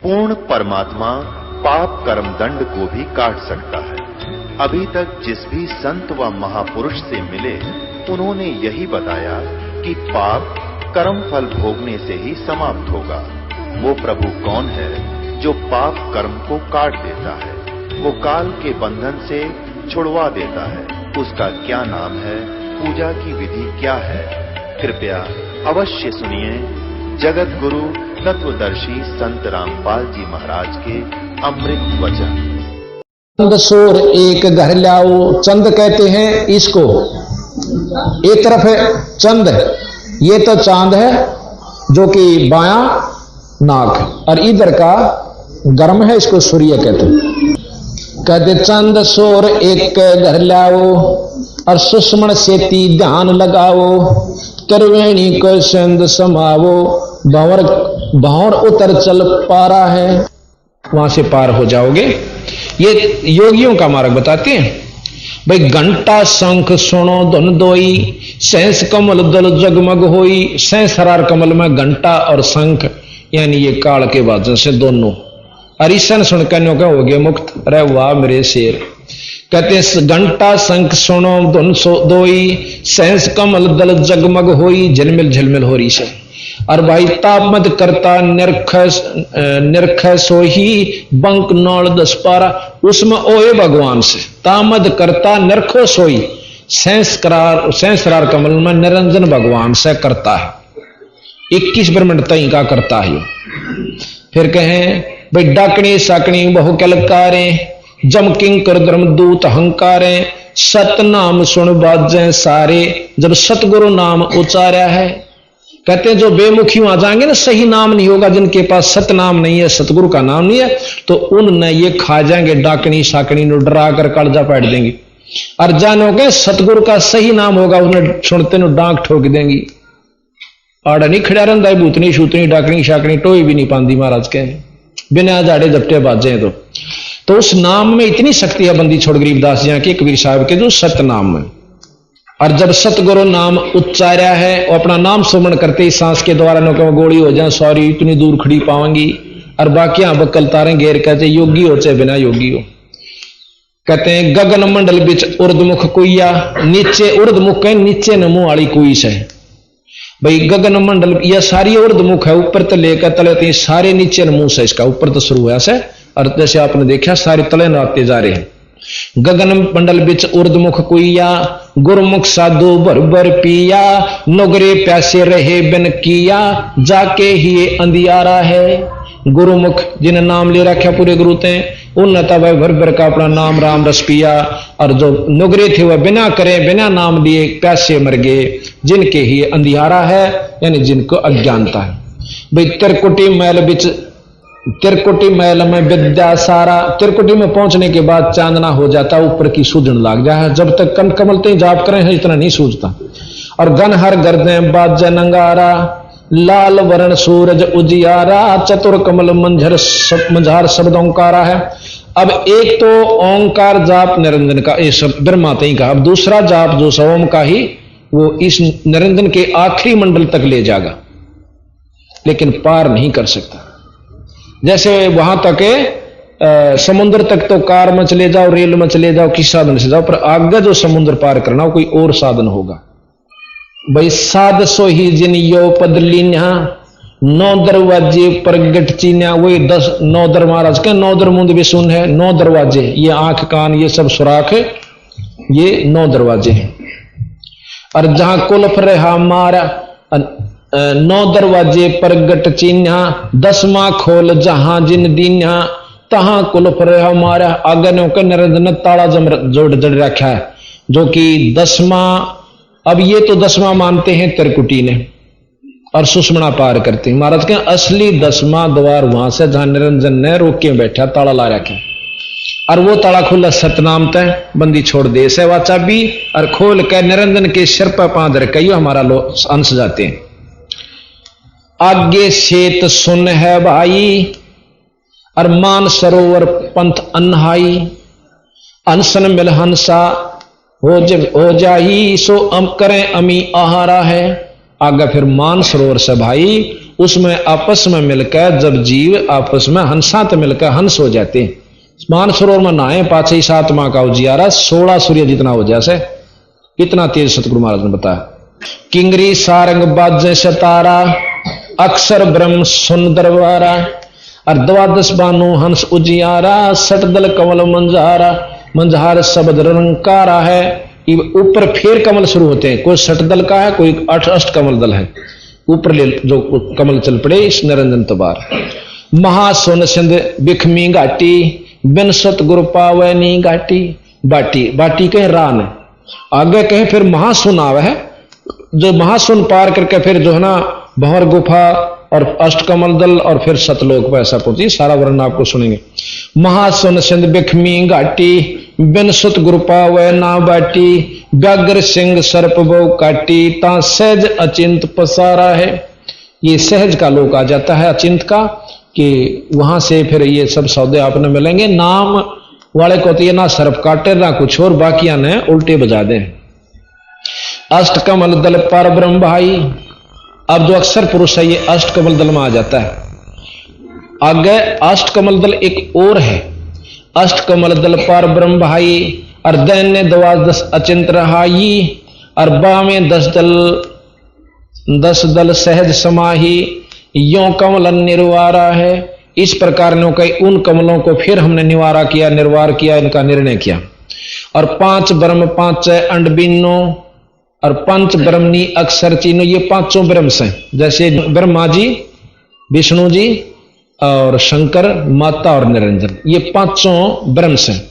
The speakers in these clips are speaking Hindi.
पूर्ण परमात्मा पाप कर्म दंड को भी काट सकता है। अभी तक जिस भी संत व महापुरुष से मिले उन्होंने यही बताया कि पाप कर्म फल भोगने से ही समाप्त होगा। वो प्रभु कौन है जो पाप कर्म को काट देता है, वो काल के बंधन से छुड़वा देता है। उसका क्या नाम है, पूजा की विधि क्या है? कृपया अवश्य सुनिए जगत गुरु तत्वदर्शी संत रामपाल जी महाराज के अमृत वचन। चंद सोर एक घर लाओ, चंद कहते हैं इसको। एक तरफ है चंद, ये तो चांद है जो कि बायां नाक, और इधर का गर्म है, इसको सूर्य कहते हैं। कहते चंद सोर एक घर लाओ और सुषमण सेती ध्यान लगाओ, त्रिवेणी को संद समावो, भंवर भंवर उतर चल पारा है, वहां से पार हो जाओगे। ये योगियों का मार्ग बताते हैं। भाई घंटा शंख सुनो धुन दोई, सहस कमल दल जगमग होई। सहस हरार कमल में घंटा और शंख यानी ये काल के वाजन से दोनों अरिसन सुनकर का हो गया मुक्त। अरे वाह मेरे शेर। कहते घंटा शंख सुनो धुन दोई, सहस कमल दल जगमग होई। झलमिल झलमिल हो रही से। और भाई तापमद करता निरख सोही, बंक नौल दस पारा। उसमें ओए भगवान से तामद करता निरखो सोई, सहस्रार कमल में निरंजन भगवान से करता है। 21 ब्रह्मंड तई का करता है। फिर कहें भाई डाकणी साकणी बहु कलकारे, जम किंकर धर्म दूत अहंकारे। सत नाम सुन बाजें सारे, जब सतगुरु नाम उचारा है। कहते हैं जो बेमुखी वहां जाएंगे ना, सही नाम नहीं होगा, जिनके पास सत नाम नहीं है, सतगुरु का नाम नहीं है, तो उनने ये खा जाएंगे डाकनी साकनी नो, डरा कर कालजा पैट देंगे। और जानोगे सतगुरु का सही नाम होगा, उन्हें सुनते नो डांक ठोक देंगी। आड़ा नहीं खड़ा रहा भूतनी शूतनी डाकनी शाकनी टोई भी नहीं पाती महाराज के बिना झाड़े झपटे बाजे। तो उस नाम में इतनी शक्ति है, बंदी छोड़ गरीबदास जी के कबीर साहब के जो सत नाम में। और जब सतगुरु नाम उच्चारा है, और अपना नाम सुमरण करते ही सांस के द्वारा नो के गोली हो जाए, सॉरी इतनी दूर खड़ी पाऊंगी। और बाकी यहां बकल तारे घेर कहते योगी हो चाहे बिना योगी हो। कहते हैं गगन मंडल बिच उर्दमुख कुइया, नीचे उर्दमुख है, नीचे नमो वाली कुईस है। भाई गगन मंडल यह सारी उर्दमुख है, ऊपर तो लेकर तले तीन सारे नीचे नमूह से, इसका ऊपर तो शुरू है से। और जैसे आपने देखा सारे तले नाते जा रहे हैं। गगन मंडल बिच उर्दमुख कुइया, गुरमुख साधु भर भर पिया। नगरे प्यासे रहे बिन किया, जाके ही अंधियारा है। गुरुमुख जिन्हें नाम ले रखा पूरे गुरु थे, उन्नता भाई भर भर का अपना नाम राम रस पिया। और जो नुगरे थे वह बिना करे बिना नाम लिए प्यासे मर गए, जिनके ही अंधियारा है, यानी जिनको अज्ञानता है। भाई तिरकुटी मैल में विद्या सारा। तिरकुटी में पहुंचने के बाद चांदना हो जाता, ऊपर की सूझन लाग जाए। जब तक कन कमल ते जाप करें इतना नहीं सूझता। और गन हर गर्दे बाज नंगारा, लाल वर्ण सूरज उजियारा। चतुर कमल मंझार शब्द ओंकारा है। अब एक तो ओंकार जाप निरंजन का, ये सब ब्रह्मा ही का। अब दूसरा जाप जो सोम का ही, वो इस निरंजन के आखिरी मंडल तक ले जाएगा, लेकिन पार नहीं कर सकता। जैसे वहां तक समुद्र तक तो कार में चले जाओ, रेल में चले जाओ, किस साधन से जाओ, पर आगे जो समुद्र पार करना हो कोई और साधन होगा। भाई साध सो ही जिन यो पद लीन्या, 9 दरवाजे प्रगट चीन्या। वही 9 दर महाराज के 9 दर मुंद भी सुन है। 9 दरवाजे, ये आंख कान ये सब सुराख है, ये 9 दरवाजे हैं। और जहां कुलफ रहा मारा, 9 दरवाजे प्रगट चिन्हा। 10वां खोल जहां जिन दीन्हा, तहां कुलफ रहा मारा। आगे ने निरंजन ताला जोड़ जड़ रखा है, जो कि 10वां। अब ये तो 10वां मानते हैं त्रिकुटी ने, और सुषमणा पार करते हैं। महाराज के असली 10वां द्वार वहां से जहां निरंजन ने रोक के बैठा, ताला ला रखा। और वो ताला खुला सतनाम तय, बंदी छोड़ दे से वा चाबी। और खोल कर निरंजन के सिर पर पांद रखे हमारा अंश जाते हैं। आगे सेत सुन है भाई, और मान सरोवर पंथ अनहाई। अनसन मिल हंसा हो जाई, सो अम करें अमी आहारा है। आगे फिर मान सरोवर से भाई, उसमें आपस में मिलकर जब जीव आपस में हंसात मिलकर हंस हो जाते हैं, मानसरोवर में नहाए पाछे 7 माह का उजियारा 16 सूर्य जितना हो जैसे, इतना तेज सतगुरु महाराज ने बताया। किंगरी सारंग बाजे सतारा, अक्षर ब्रह्म सुन दरबारा, और 12 बानु हंस उजियारा, सटदल कमल मंझारा, मंझार शब्द रंकारा है। ऊपर फिर कमल शुरू होते हैं, कोई सटदल का है, कोई अष्ट कमल दल है, ऊपर ले जो कमल चल पड़े इस निरंजन तबार। महासोन सिंध बिखमी घाटी, बिन सतगुरु पावनी घाटी। बाटी बाटी कहे रान, आगे कहे फिर महासुन आवे है, जो महासुन पार करके फिर जो है ना भंवर गुफा और अष्टकमल दल और फिर सतलोक पर ऐसा पहुंची। सारा वर्णन आपको सुनेंगे। महासुन सिंध बिखमी घाटी, बिन सुत गुरु पावै ना बाटी, व्याघ्र सिंह सर्प बहु काटी, ता सहज अचिंत पसारा है। ये सहज का लोक आ जाता है अचिंत का, कि वहां से फिर ये सब सौदे आपने मिलेंगे। नाम वाले को तो ये ना सर्प काटे ना कुछ और, बाकियां ने उल्टे बजा दे। अष्टकमल दल पर ब्रह्म भाई, अब जो अक्षर पुरुष है ये अष्टकमल दल में आ जाता है। आगे अष्टकमल दल एक और है, अष्टकमल दल पर ब्रह्म भाई, और दैन्य 12 अचिंत रहाई, और बावें 10 दल सहज समाही, यो कमल निर्वारा है। इस प्रकार ने कई उन कमलों को फिर हमने निवारा किया, निर्वार किया, इनका निर्णय किया। और 5 ब्रह्म 5 अंड बिन्नो, और 5 ब्रह्मनी अक्षर चीनो, ये 5 ब्रह्म हैं। जैसे ब्रह्मा जी, विष्णु जी और शंकर, माता और निरंजन, ये 5 ब्रह्म हैं।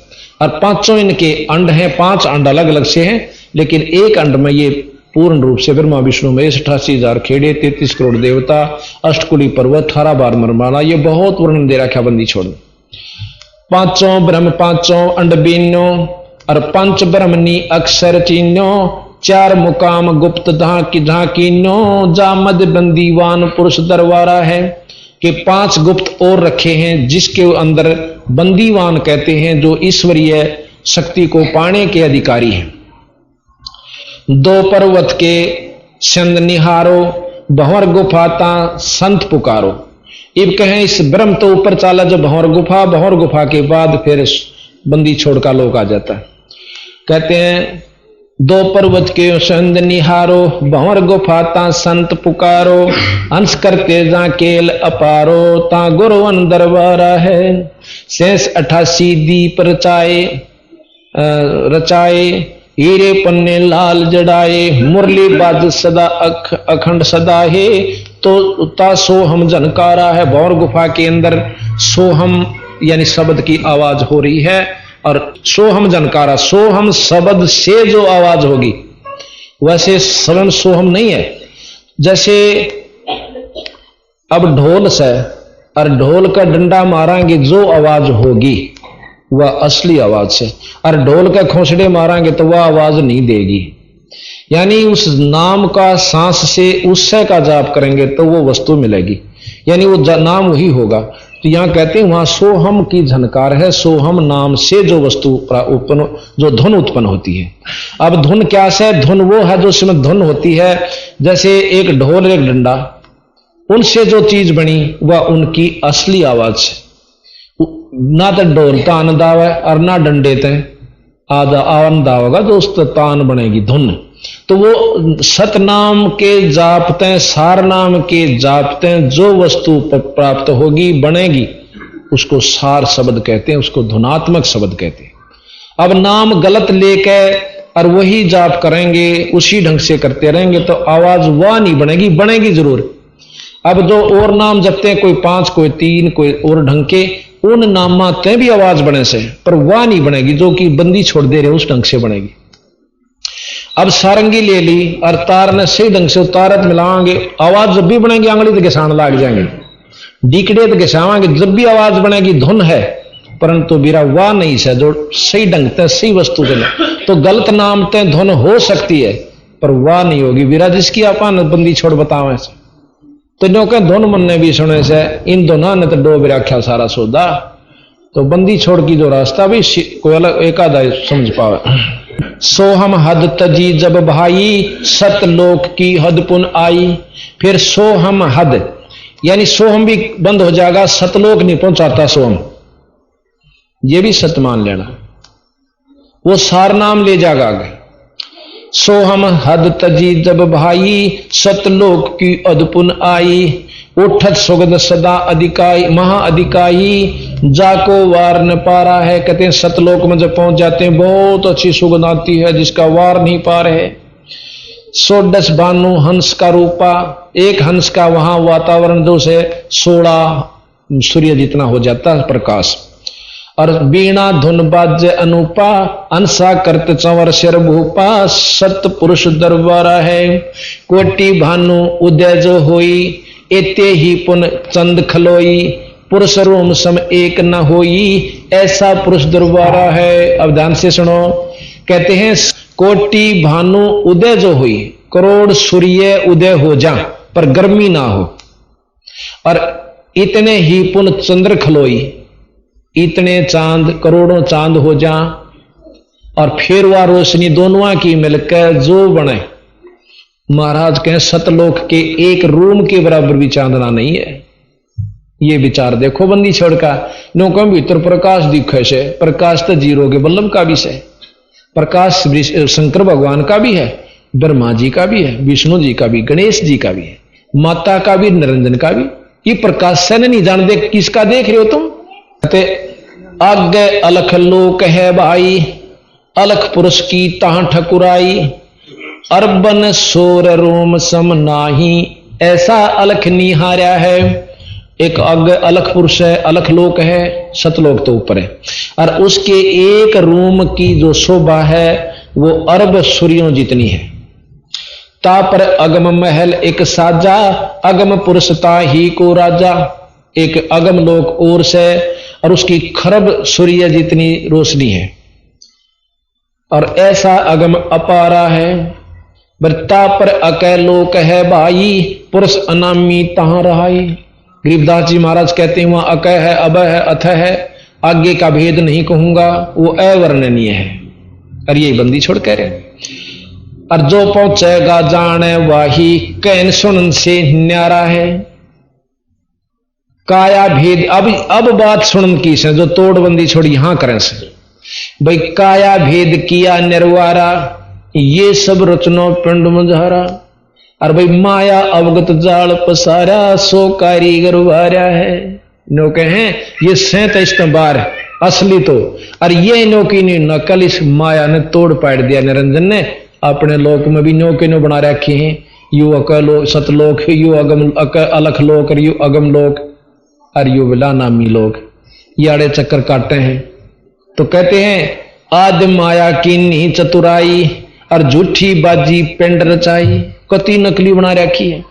और 5 इनके अंड हैं, 5 अंड अलग अलग से हैं, लेकिन एक अंड में ये पूर्ण रूप से ब्रह्मा विष्णु महेश 88,000 खेड़े, 33 करोड़ देवता, अष्टकुली पर्वत, 18 बार मरमाला, ये बहुत वर्णन दे रखा बंदी छोड़। 5 ब्रह्म 5 अंड बीनो, और 5 ब्रह्मनी अक्षर चीनो, 4 मुकाम गुप्त झाकीनो, जा मद बंदीवान पुरुष दरबारा है। कि 5 गुप्त और रखे हैं जिसके अंदर बंदीवान कहते हैं, जो ईश्वरीय शक्ति को पाने के अधिकारी हैं। 2 पर्वत के चंद निहारो, भंवर गुफाता संत पुकारो। इब कहें इस ब्रह्म तो ऊपर चाला जो भंवर गुफा के बाद फिर बंदी छोड़ का लोक आ जाता है। कहते हैं 2 पर्वत के संद निहारो, भंवर गुफाता संत पुकारो, अंश करते जा केल अपारो, ता गुरुवन दरबारा है। शेष 88 दीप रचाए, हीरे पन्ने लाल जड़ाए, मुरली बाज सदा अखंड सदा है। तो ता सोहम झनकारा है। भंवर गुफा के अंदर सोहम यानी शब्द की आवाज हो रही है, और सोहम झनकारा, सोहम शब्द से जो आवाज होगी, वैसे स्वयं सोहम नहीं है। जैसे अब ढोल से और ढोल का डंडा मारांगे जो आवाज होगी वह असली आवाज से, और ढोल के खोसड़े मारांगे तो वह आवाज नहीं देगी। यानी उस नाम का सांस से उससे का जाप करेंगे तो वो वस्तु मिलेगी, यानी वो नाम वही होगा। तो यहां कहते हैं वहां सोहम की झनकार है। सोहम नाम से जो वस्तु उत्पन्न, जो धुन उत्पन्न होती है। अब धुन क्या से? धुन वो है जो उसमें धुन होती है, जैसे एक ढोल एक डंडा, उनसे जो चीज बनी वह उनकी असली आवाज है। ना तो ढोल तान दावे और ना डंडे ते आधा आवन दावेगा, जो उस तान बनेगी धुन। तो वो सतनाम के जापते, सार नाम के जापते जो वस्तु प्राप्त होगी बनेगी, उसको सार शब्द कहते हैं, उसको धुनात्मक शब्द कहते हैं। अब नाम गलत लेके और वही जाप करेंगे, उसी ढंग से करते रहेंगे तो आवाज वह नहीं बनेगी, बनेगी जरूर। अब जो और नाम जपते हैं, कोई 5 कोई 3 कोई और ढंग के, उन नामाते भी आवाज बने से, पर वह नहीं बनेगी जो कि बंदी छोड़ दे रहे उस ढंग से बनेगी। अब सारंगी ले ली और तार ने सही ढंग से उतारत मिलावांगे, आवाज जब भी बनेगी आंगली तो घिसान लाग जाएंगे, डीकड़े तो घिसावांगे, जब भी आवाज बनेगी धुन है, परंतु बीरा वाह नहीं से जो सही ढंग से सही वस्तु चले। तो गलत नाम ते धुन हो सकती है पर वाह नहीं होगी बीरा, जिसकी आपन बंदी छोड़ बतावे से। तो जो कह धुन मन ने भी सुने से, इन दोनों ने तो डोब रखा सारा सौदा। तो बंदी छोड़ की जो रास्ता भी कोई अलग एक आधा समझ पावे। सोहम हद तजी जब भाई, सतलोक की हद पुन आई। फिर सोहम हद, यानी सोहम भी बंद हो जाएगा, सतलोक नहीं पहुंचाता सोहम, ये भी सत मान लेना। वो सार नाम ले जाएगा आगे। सोहम हद तजी जब भाई, सतलोक की अदपुन आई, उठत सुगद सदा अधिकाई महा अधिकाई, जाको वार न पा रहा है। कहते हैं सतलोक में जब पहुंच जाते हैं बहुत अच्छी सुगंध आती है जिसका वार नहीं पा रहे। सोडस बानु हंस का रूपा, एक हंस का वहां वातावरण जो से 16 सूर्य जितना हो जाता है प्रकाश। और बीणा धुन बाज अनुपा, अंसा करत चंवर सिर भूपा, सत पुरुष दरबारा है। कोटि भानु उदय जो होई, एते ही पुन चंद खलोई, पुरुष रोम सम एक न होई, ऐसा पुरुष दरबारा है। अब ध्यान से सुनो, कहते हैं कोटि भानु उदय जो हुई, करोड़ सूर्य उदय हो जा पर गर्मी ना हो, और इतने ही पुन चंद्र खलोई, इतने चांद करोड़ों चांद हो जा, और फिर वह रोशनी दोनों की मिलकर जो बने। महाराज कहें सतलोक के एक रूम के बराबर भी चांदना नहीं है। ये विचार देखो बंदी छोड़ का, नौका भीतर प्रकाश दिखे से, प्रकाश तो जीरो के बल्लभ का भी है, प्रकाश शंकर भगवान का भी है, ब्रह्मा जी का भी है, विष्णु जी का भी, गणेश जी का भी है, माता का भी, निरंजन का भी। ये प्रकाश से नहीं जान दे किसका देख रहे हो तुम। आगे अलख लोक है भाई, अलख पुरुष की ताह ठकुराई, अरबन सोर रोम सम नाही, ऐसा अलख निहारा है। एक अग अलख पुरुष है, अलख लोक है, सतलोक तो ऊपर है, और उसके एक रूम की जो शोभा है वो अरब सूर्यों जितनी है। ता पर अगम महल एक साजा, अगम पुरुष ता ही को राजा। एक अगम लोक और से, और उसकी खरब सूर्य जितनी रोशनी है, और ऐसा अगम अपारा है। बरता पर अकै लोक है भाई, पुरुष अनामी तहां रहाई। गरीबदास जी महाराज कहते हैं वहां अकै है, अभय है, अथ है, आगे का भेद नहीं कहूंगा, वो अवर्णनीय है। और यही बंदी छोड़ कह रहे, और जो पहुंचेगा जाने वाही, कैन सुन से न्यारा है। काया भेद, अब बात सुन की से, जो तोड़बंदी छोड़ यहां करें से, भाई काया भेद किया निर्वारा, ये सब रचनो पिंड मुझारा। और भाई माया अवगत जाल पसारा, सो कारीगर वारा है। नो कहें ये 37 बार असली तो, और ये नो की नकल इस माया ने तोड़ पाड़ दिया। निरंजन ने अपने लोक में भी नो के नो बना रखे हैं, यू अकलो सतलोक, यू अगम अलख लोक, और यू अगम लोक, और यू विला नामी लोक, ये आड़े चक्कर काटते हैं। तो कहते हैं आदि माया की नी चतुराई, और झूठी बाजी पिंड रचाई। कति नकली बना रखी है,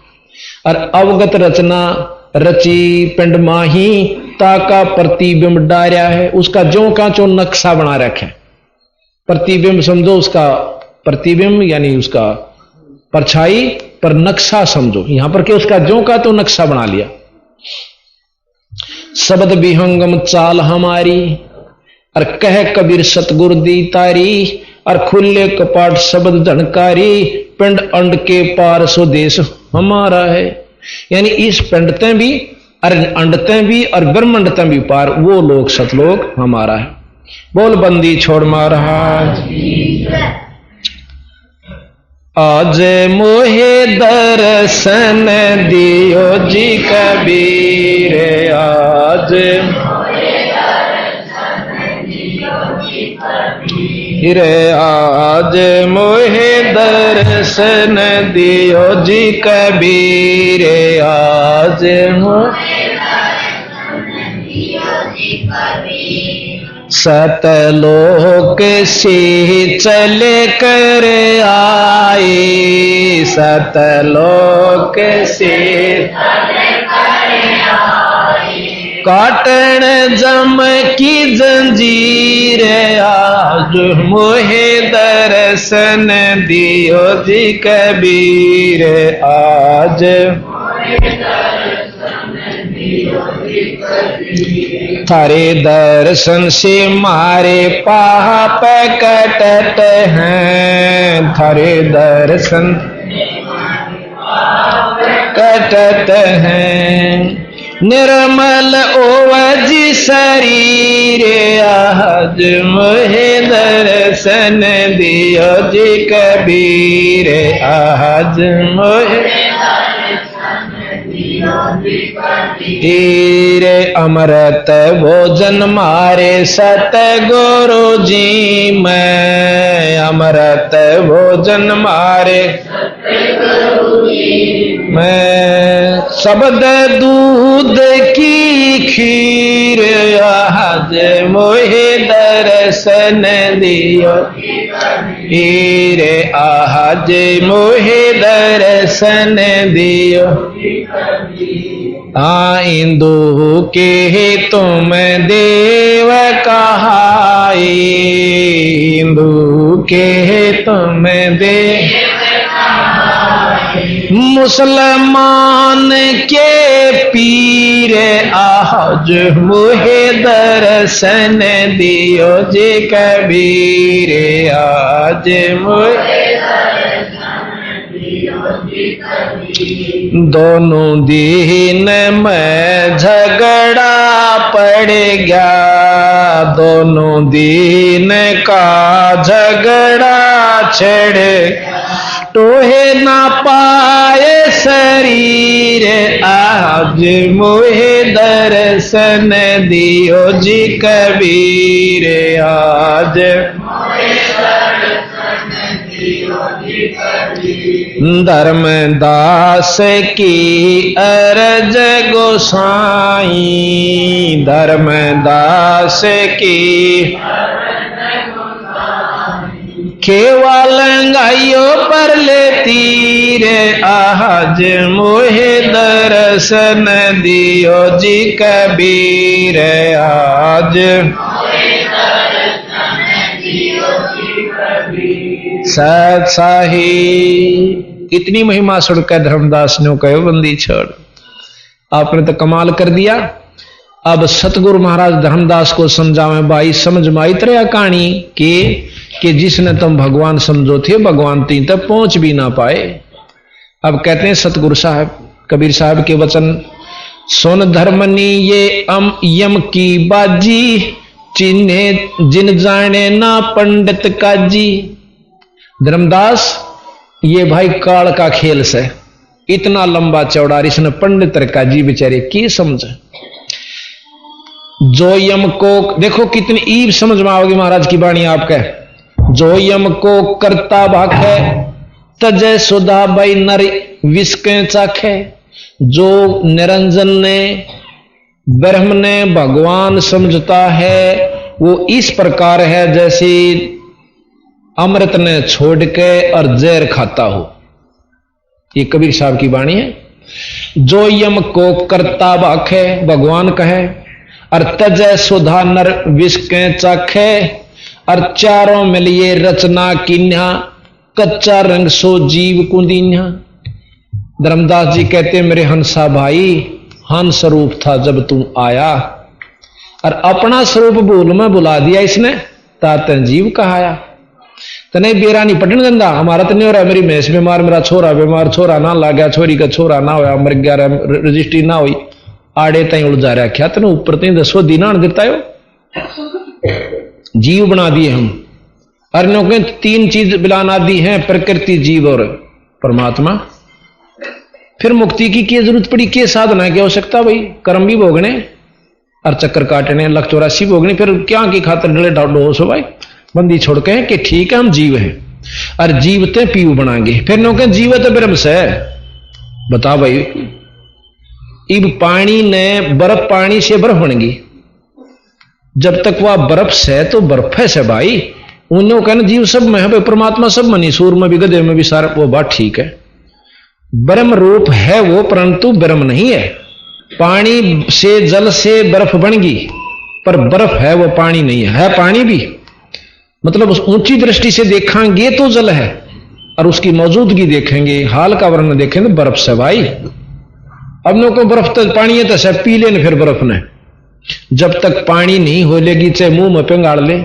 और अवगत रचना रची पिंड माही, ताका प्रतिबिंब डार्या है। उसका जो का जो नक्शा बना रखे, प्रतिबिंब समझो, उसका प्रतिबिंब यानी उसका परछाई, पर नक्शा समझो यहां पर कि उसका जो का तो नक्शा बना लिया। शब्द विहंगम चाल हमारी, और कह कबीर सतगुरु दी तारी, और खुले कपाट शब्द झनकारी, पिंड अंड के पार स्वदेश हमारा है। यानी इस पिंडते भी और अंडते भी और ब्रह्मंडते भी पार वो लोग सतलोक हमारा है। बोल बंदी छोड़ महाराज। आज मोहे दर्शन दियो जी कबीर, आज रे आज मोहे दर्शन दियो जी कबीर, आज सतलोक से चले कर आए, सतलोक से काटन जम की जंजीर, आज मोहे दर्शन दियो जी कबीर, आज थारे दर्शन से मारे पाप कटत हैं, थारे दर्शन कटत हैं। निर्मल ओवज शरीर आज मोहे दर्शन दियो जी कबीर आज मोहे हीरे अमृत भोजन मारे सतगुरु जी मैं अमृत भोजन मारे मैं शब्द दूध की खीर आज मोहे दर्शन दियो हीरे आज मोहे दर्शन दियो। इंदु के तुम देव कहाई इंदु के तुम देव मुसलमान के पीर आज मुहे दर्शन दियो जी कबीर आज मुहे दोनों दिन में झगड़ा पड़ गया दोनों दिन का झगड़ा छेड़ टोहे ना पाए शरीर आज मोहे दर्शन दियो जी कबीर आज धर्मदास की अरज गोसाई धर्मदास की केवल लंगाइयो पर लेती रे आज मोहे दर्शन दियो जी कबीर आज सत्साही इतनी महिमा सुनकर धर्मदास ने कहो बंदी छोड़ आपने तो कमाल कर दिया। अब सतगुरु महाराज धर्मदास को समझावे भाई समझ में आई तरह कहानी कि जिसने तुम भगवान समझो थे भगवान तीन तक पहुंच भी ना पाए। अब कहते हैं सतगुरु साहब कबीर साहब के वचन सुन धर्मनी ये यम की बाजी चिन्हे जिन जाने ना पंडित काजी। धर्मदास ये भाई काल का खेल से इतना लंबा चौड़ा इसने पंडित काजी बेचारे की समझ जो यम को देखो कितनी ईब समझ में आओगी महाराज की वाणी आपका जो यम को करता भाखे तजय सुधा बाई नर विस्के चाखे। जो निरंजन ने ब्रह्म ने भगवान समझता है वो इस प्रकार है जैसे अमृत ने छोड़ के और जहर खाता हो। ये कबीर साहब की वाणी है। जो यम को करता भाखे भगवान कहे और तजय सुधा नर विष के चाखे और चारों मिलिए रचना किन्या कच्चा रंग सो जीव कुंदिन्या। धर्मदास जी कहते मेरे हंसा भाई हंस स्वरूप था जब तू आया और अपना स्वरूप भूल में बुला दिया इसने तातन जीव कहाया। तने बेरा नहीं पटन गंदा हमारा तो नहीं हो रहा मेरी भैंस बीमार मेरा छोरा बीमार छोरा ना ला गया छोरी का छोरा ना होया मर गया रजिस्ट्री ना हुई आड़े तई उलझा रहा क्या तेन ऊपर तई 10 दिन आन देता हो। जीव बना दिए हम और के 3 चीज बिलाना दी है प्रकृति जीव और परमात्मा। फिर मुक्ति की क्या जरूरत पड़ी क्या साधना की आवश्यकता भाई कर्म भी भोगने और चक्कर काटने 184 भोगने फिर क्या की खातर डले डाडो हो भाई बंदी छोड़ के कि ठीक है हम जीव हैं और जीवते पीव बनाएंगे। फिर नौके जीवत ब्रह्म से बता भाई इब पानी ने बर्फ पानी से बर्फ बनेगी जब तक वह बर्फ से तो बर्फ है से भाई उन्होंने कहना जीव सब में है परमात्मा सब मनी सूर में भी गधे में भी सारा वो बात ठीक है। ब्रह्म रूप है वो परंतु ब्रह्म नहीं है। पानी से जल से बर्फ बनेगी पर बर्फ है वो पानी नहीं है पानी भी मतलब उस ऊंची दृष्टि से देखेंगे तो जल है और उसकी मौजूदगी देखेंगे हाल का वर्ण देखेंगे तो बर्फ से भाई। अब लोग को बर्फ तो पानी है तो सब पी लेने फिर बर्फ ने जब तक पानी नहीं हो लेगी चाहे मुंह में पेंगाड़ ले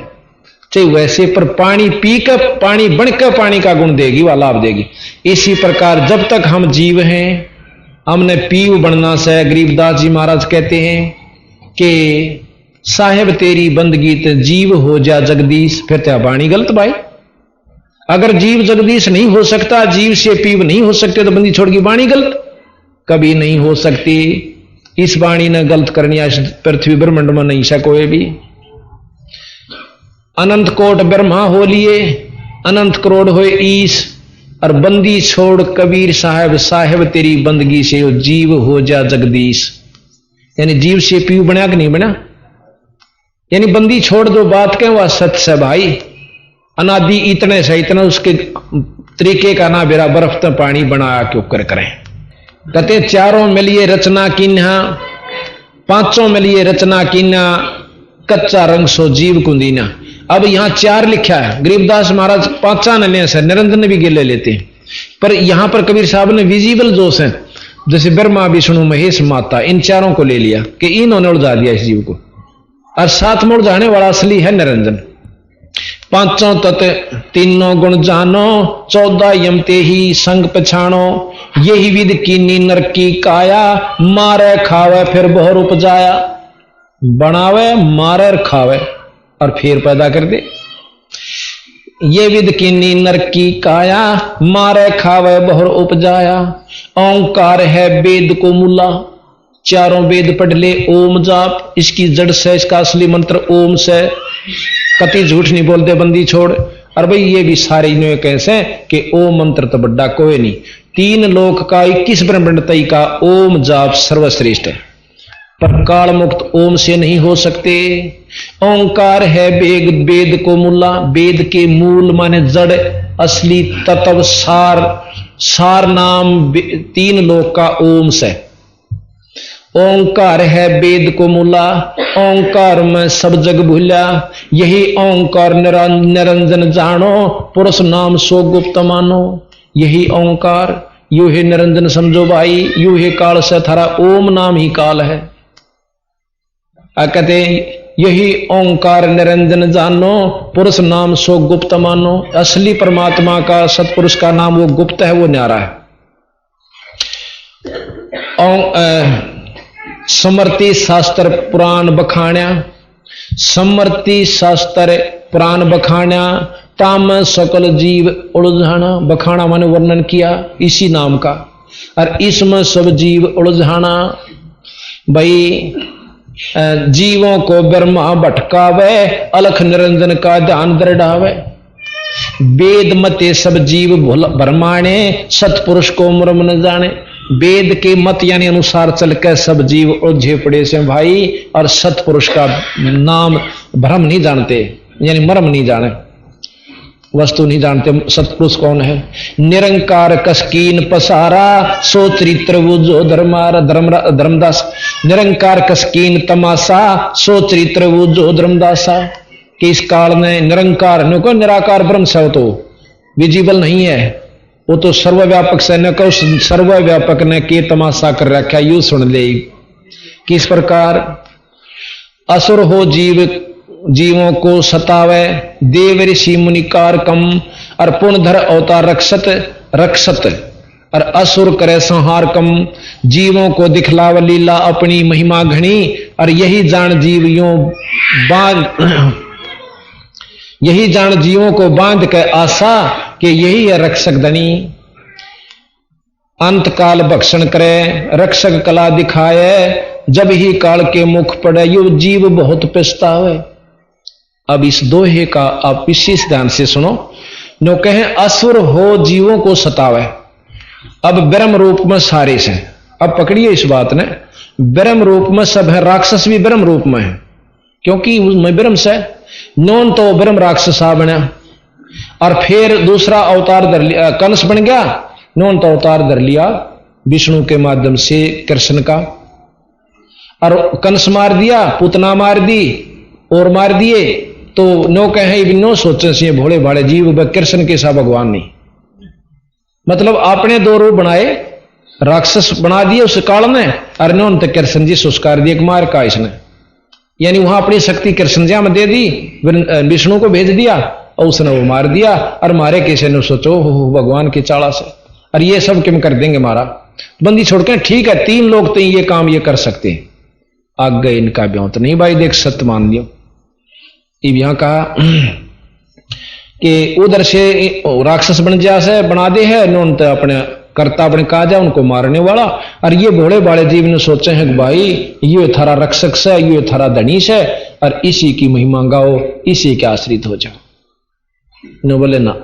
चाहे वैसे पर पानी पी कर पानी बनकर पानी का गुण देगी वह लाभ देगी। इसी प्रकार जब तक हम जीव हैं हमने पीव बनना से गरीबदास जी महाराज कहते हैं कि साहेब तेरी बंदगी ते जीव हो जा जगदीश। फिर त्या बाणी गलत भाई। अगर जीव जगदीश नहीं हो सकता, जीव से पीव नहीं हो सकते, तो बंदी छोड़ की बाणी गलत कभी नहीं हो सकती। इस बाणी ने गलत करनी पृथ्वी ब्रह्मांड में नहीं सा कोई भी। अनंत कोट ब्रह्मा हो लिए, अनंत करोड़ हो ईश, और बंदी छोड़ कबीर साहब, साहेब तेरी बंदगी से जीव हो जा जगदीश। यानी जीव से पीव बना कि नहीं बना, यानी बंदी छोड़ दो बात के वह सत्य से भाई। अनादि इतने से इतना उसके तरीके का ना बेरा बर्फ तो पानी बना क्यों करें। कहते चारों मिलिए रचना कीन्हा, पांचों मिलिए रचना कीन्हा, कच्चा रंग सो जीव कुंदीना। अब यहां चार लिखा है, गरीबदास महाराज पांचा न ले से निरंजन भी गिले लेते हैं, पर यहां पर कबीर साहब ने विजिबल जोश है, जैसे ब्रह्मा विष्णु महेश माता, इन चारों को ले लिया कि इन्होंने उलझा दिया इस जीव को, और साथ में उलझाने वाला असली है निरंजन। पांचों तत्व तीनों गुण जानो, 14 यमते ही संग पछाणो, यही विद कीनी नर की काया, मारे खावे फिर बहुर उपजाया। बनावे मारे खावे और फिर पैदा कर दे। ये विद कीनी नर की काया, मारे खावे बहुर उपजाया। ओंकार है वेद को मूला, चारों वेद पढ़ ले ओम जाप, इसकी जड़ से इसका असली मंत्र ओम से। कति झूठ नहीं बोलते बंदी छोड़। और भाई ये भी सारे इन्हें कैसे कि ओम मंत्र तो बड्डा कोई नहीं, 3 लोक का 21 ब्रह्मांड तई का ओम जाप सर्वश्रेष्ठ है, पर काल मुक्त ओम से नहीं हो सकते। ओंकार है वेद, वेद को मूला, वेद के मूल माने जड़, असली तत्व सार, सार नाम 3 लोक का ओम से। ओंकार है वेद को मूला, ओंकार में सब जग भूला, यही ओंकार निरंजन जानो, पुरुष नाम सो गुप्त मानो। यही ओंकार यू है निरंजन समझो भाई, यू है काल से थारा ओम नाम ही काल है। कहते यही ओंकार निरंजन जानो, पुरुष नाम सो गुप्त मानो। असली परमात्मा का सतपुरुष का नाम वो गुप्त है, वो न्यारा है। समर्ति शास्त्र पुराण बखाण्या, समर्ति शास्त्र पुराण बखाण्या, ताम सकल जीव उलझाना। बखाना माने वर्णन किया इसी नाम का, और इसमें सब जीव उलझाना। भाई जीवों को ब्रह्मा भटकावे, अलख निरंजन का ध्यान दृढ़ावे। वेद मते सब जीव भरमाणे, सतपुरुष को मर्म न जाने। वेद के मत यानी अनुसार चलकर सब जीव उलझे पड़े से भाई, और सतपुरुष का नाम भ्रम नहीं जानते, यानी मर्म नहीं जाने, वस्तु नहीं जानते सतपुरुष कौन है। निरंकार कसकीन पसारा, सो चरित्र वो जो धर्मदास। निरंकार कसकीन तमाशा, सो चरित्र वो जो धर्मदासा। कि इस काल में निरंकार न को निराकार ब्रह्म से हो तो विजिबल नहीं है, वो तो सर्वव्यापक से न को सर्वव्यापक ने के तमाशा कर रखा। यू सुन ले कि इस प्रकार असुर हो जीव, जीवों को सतावे, देव ऋषि मुनिकार कम, और पुनधर अवतार रक्षत और असुर करे संहार कम। जीवों को दिखलाव लीला अपनी महिमा घनी, और यही जान जीव यूं बांध, यही जान जीवों को बांध के आशा कि यही है रक्षक धनी। अंत काल भक्षण करे, रक्षक कला दिखाए, जब ही काल के मुख पड़े, यो जीव बहुत पछतावे। अब इस दोहे का आप विशेष ध्यान से सुनो। नो कहे असुर हो जीवों को सतावे, अब ब्रह्म रूप में सारे से, अब पकड़िए इस बात ने, ब्रह्म रूप में सब है, राक्षस भी ब्रह्म रूप में है, क्योंकि उसमें ब्रह्म से नौन तो ब्रह्म राक्षस बना, और फिर दूसरा अवतार धर लिया, कंस बन गया, नौन तो अवतार धर लिया विष्णु के माध्यम से कृष्ण का, और कंस मार दिया, पुतना मार दी और मार दिए। तो नो कहे नो सोचे से भोले भाले जीव कृष्ण के सा भगवान नहीं, मतलब आपने 2 रूप बनाए, राक्षस बना दिए उस काल में, और नौन तक कृष्ण जी संस्कार दिए मार का इसने, यानी वहां अपनी शक्ति कृष्ण जी में दे दी, विष्णु को भेज दिया और उसने वो मार दिया। और मारे कैसे ने सोचो हो भगवान की चाड़ा से, और ये सब किम कर देंगे मारा। बंदी छोड़ के ठीक है 3 लोग तो ये काम ये कर सकते हैं, आगे इनका ब्यों तो नहीं भाई देख सत्य मान लियो। इब यहां कहा कि उधर से राक्षस बन जा से बना दे है इन्होंने तो अपने करता अपने कहा जाए उनको मारने वाला, और ये भोले बाले जीव ने सोचे हैं कि भाई ये थारा रक्षक से, ये थारा धनीश है और इसी की महिमा गाओ, इसी के आश्रित हो जाओ। न बोले ना,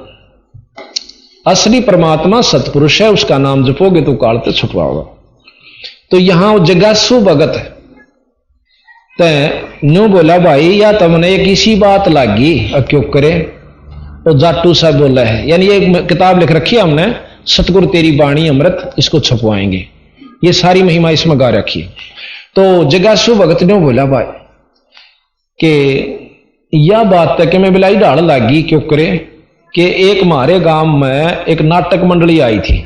असली परमात्मा सतपुरुष है, उसका नाम जपोगे तो काल तो छुपवाओगा। तो यहां जगासु भगत तय न्यू बोला भाई या तुमने एक इसी बात लागी अब क्यों करे, तो जाटू साहब बोला है, यानी एक किताब लिख रखी है हमने सतगुरु तेरी बाणी अमृत, इसको छपवाएंगे, ये सारी महिमा इसमें गा रखी है। तो जगासु भगत ने बोला भाई कि यह बात है कि मैं बिलाई ढाल लागी क्यों करे कि एक हमारे गांव में एक नाटक मंडली आई थी।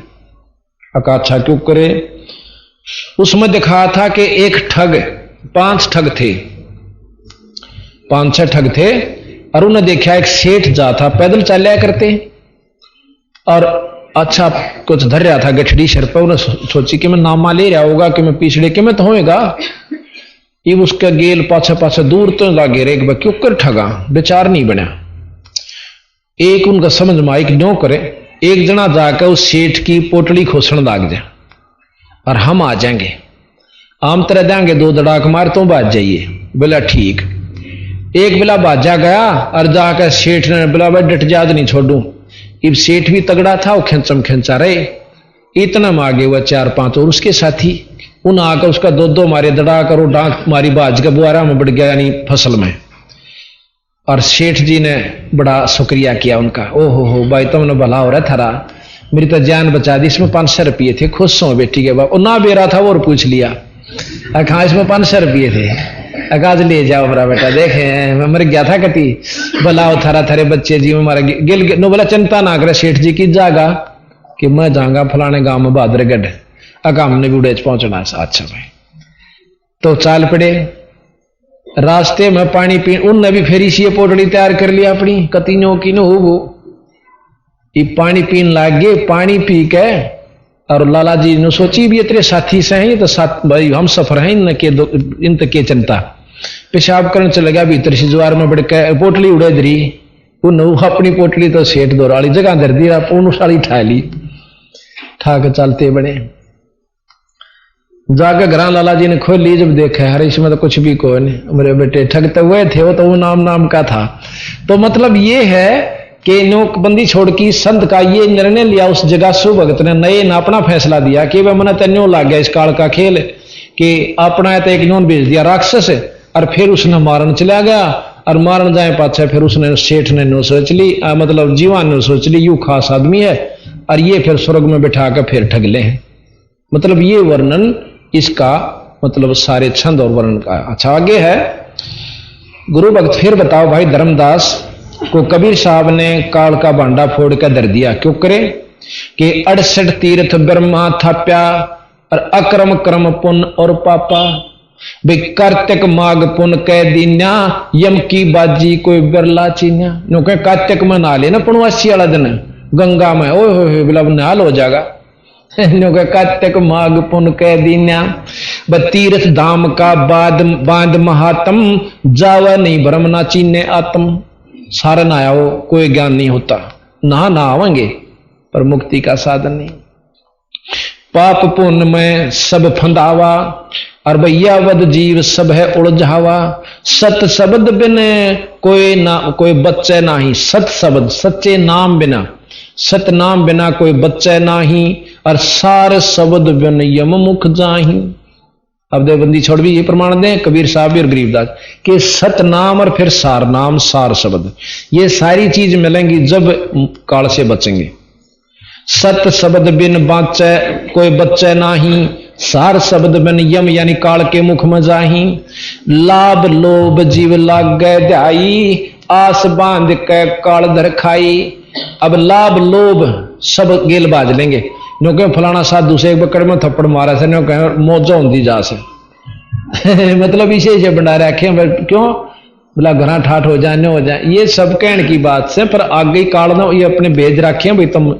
अच्छा क्यों करे, उसमें दिखा था कि एक ठग 5 ठग थे, 5-6 ठग थे, और उन्हें देखा एक सेठ जाता पैदल चल करते और अच्छा कुछ धर रहा था गठड़ी शर पर, उन्हें सोची कि मैं नामा ले रहा होगा कि मैं पिछड़े के मैं तो होएगा, ये उसका गेल पाछा पाछा दूर तो लागे रे एक क्यों कर ठगा बेचार नहीं बना। एक उनका समझ में आई कि न्यों करे, एक जना जाकर उस सेठ की पोटली खोसण लाग जाए और हम आ जाएंगे, आम तरह देंगे 2 दड़ाक मार तो बाज जाइए। बोला ठीक। एक बिला बाजा गया और जाकर सेठ ने बोला भाई डट जाद नहीं छोड़ू। इब सेठ भी तगड़ा था, वो खेचम खेचा रहे, इतना में आगे हुआ 4-5 और उसके साथी, उन आकर उसका 2-2 मारे दड़ा कर डांक मारी बाज का बुआरा में बढ़ गया यानी फसल में। और सेठ जी ने बड़ा शुक्रिया किया उनका, ओहो हो भाई तुमने भला हो रहा थारा, मेरी तो जान बचा दी, इसमें 500 रुपये थे, खुश हो बेटी के बाप, ना बेरा था वो पूछ लिया, हाँ इसमें 500 रुपये थे, अकाज ले जाओ मेरा बेटा, देखे मैं मर गया था कति भला थारा थारे बच्चे जी में मारा गिल नो। बोला चिंता ना करे सेठ जी की जागा कि मैं जाऊंगा फलाने गांव में बहादुरगढ़, अका हमने भी उड़े पहुंचना है। अच्छा भाई तो चाल पड़े, रास्ते में पानी पी, उनने भी फेरी सी पोटड़ी तैयार कर लिया अपनी कतिनों की नो वो, पानी पीन लाग गए। पानी पी के और लाला जी ने सोची भी इतने साथी से हैं तो साथ भाई हम सफर हैं इन तक के चिंता, पेशाब करने चले गया भीतर से ज्वार में बढ़ के पोटली उड़े दरी, अपनी पोटली तो सेठ दोराली जगह धर दी, उसाली ठा ली, ठा के चलते बने जाकर घर लाला जी ने खोल ली, जब देखा अरे इसमें तो कुछ भी कोई नहीं, मेरे बेटे ठग तो हुए थे, वो तो वो नाम का था। तो मतलब ये है कि नोकबंदी छोड़ की संत का ये निर्णय लिया उस जगासु भगत ने, नए ना अपना फैसला दिया कि वह मन तेन्यो लाग गया इस काल का खेल कि अपना है तो एक नोन भेज दिया राक्षस, और फिर उसने मारन चला गया, और मारन जाए पाछे फिर उसने सेठ ने नो सोच ली, मतलब जीवान ने सोच ली यू खास आदमी है, और ये फिर स्वर्ग में बैठा कर फिर ठग ले हैं। मतलब ये वर्णन इसका मतलब सारे छंद और वर्णन का। अच्छा आगे है गुरु भक्त फिर बताओ भाई धर्मदास को कबीर साहब ने काल का भांडा फोड़ कर धर दिया क्यों करे कि 68 तीर्थ ब्रह्मा थाप्या और अक्रम क्रम पुण्य और पापा, भाई कार्तिक माघ पुण्य कह दीन्या यम की बाजी कोई बिरला चीन्या। नो कह कार्तिक में नहा लेना पुणवासी वाला दिन गंगा में, ओ हो बिला नहाल हो जाएगा। कार्तिक माघ पुण्य कह दीन्या तीर्थ धाम का बांध महात्म जावा नहीं भ्रम ना चीने आत्म। सारा नहाया हो कोई ज्ञान नहीं होता, नहा आवेंगे पर मुक्ति का साधन नहीं। पाप पुण्य में सब फंदावा और भैया वद जीव सब है उलझावा। सत शब्द बिन कोई बच्चे नाही, सत शब्द सच्चे नाम बिना, सत नाम बिना कोई बच्चे नाही, और सार शब्द बिन यम मुख जाही। अब देवबंदी छोड़ भी ये प्रमाण दें कबीर साहब और गरीबदास के सत नाम और फिर सार नाम सार शब्द, ये सारी चीज मिलेंगी जब काल से बचेंगे। सत शब्द बिन बाचे कोई बच्चे नाही, सार शब्द बिन यम यानी काल के मुख में जाही। लाभ लोभ जीव लाग गए ध्याई, आस बांध के काल धर खाई। अब लाभ लोभ सब गेल बाज लेंगे, नो कह फलाना साधु से एक बकड़ में थप्पड़ मारा से, नो कह मौजा होती जा से मतलब इसे बना रखे क्यों बोला घरा ठाठ हो जाए हो जाए, ये सब कहने की बात से, पर आगे काल ना ये अपने भेज रखे भाई तुम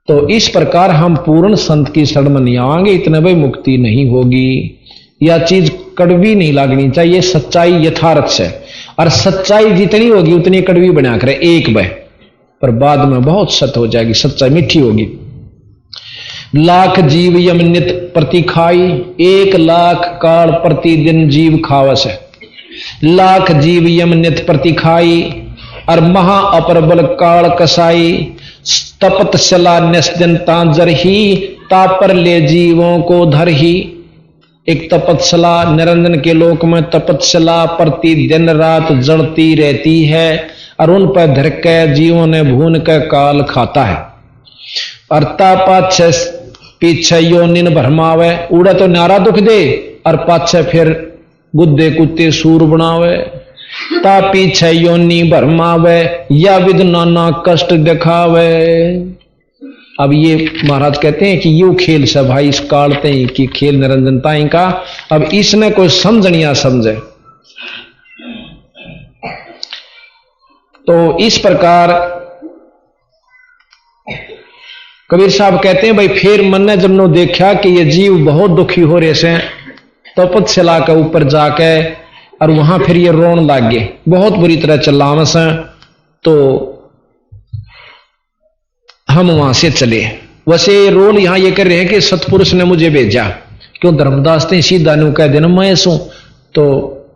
तो इस प्रकार हम पूर्ण संत की शरण में नहीं आएंगे, इतने भाई मुक्ति नहीं होगी। यह चीज कड़वी नहीं लगनी चाहिए, सच्चाई यथार्थ से, और सच्चाई जितनी होगी उतनी कड़वी बना करे एक बार, पर बाद में बहुत सत्य हो जाएगी, सच्चाई मीठी होगी। लाख जीव यम नित प्रति खाई, 1 लाख काल प्रतिदिन जीव खावस है। लाख जीव यम नित प्रति खाई, और महा अपरबल काल कसाई। तपत सला निस्दिन तांजर ही, तापर ले जीवों को धर ही। एक तपतसला निरंजन के लोक में तपतसला प्रति दिन रात जड़ती रहती है, और उन पर धर के जीवों ने भून के काल खाता है। और तापा पीछे योनिन भरमावे, उड़ा तो नारा दुख दे, और पाछे फिर गुद्दे कुत्ते सूर बनावे। ता पीछे योनि भरमावे, या विद नाना कष्ट दिखावे। अब ये महाराज कहते हैं कि यू खेल से भाई इस कालते ही कि खेल निरंजनताई का, अब इसने कोई समझनिया समझे। तो इस प्रकार कबीर साहब कहते हैं भाई फिर मन ने जब नो देखा कि ये जीव बहुत दुखी हो रहे से, तपतशिला के ऊपर जाके और वहां फिर ये रोन लाग गए, बहुत बुरी तरह चिल्लावे से। तो हम वहां से चले। वैसे रोल यहां ये कर रहे हैं कि सतपुरुष ने मुझे भेजा, क्यों धर्मदास ने सीधा नु कह देना मैं सू, तो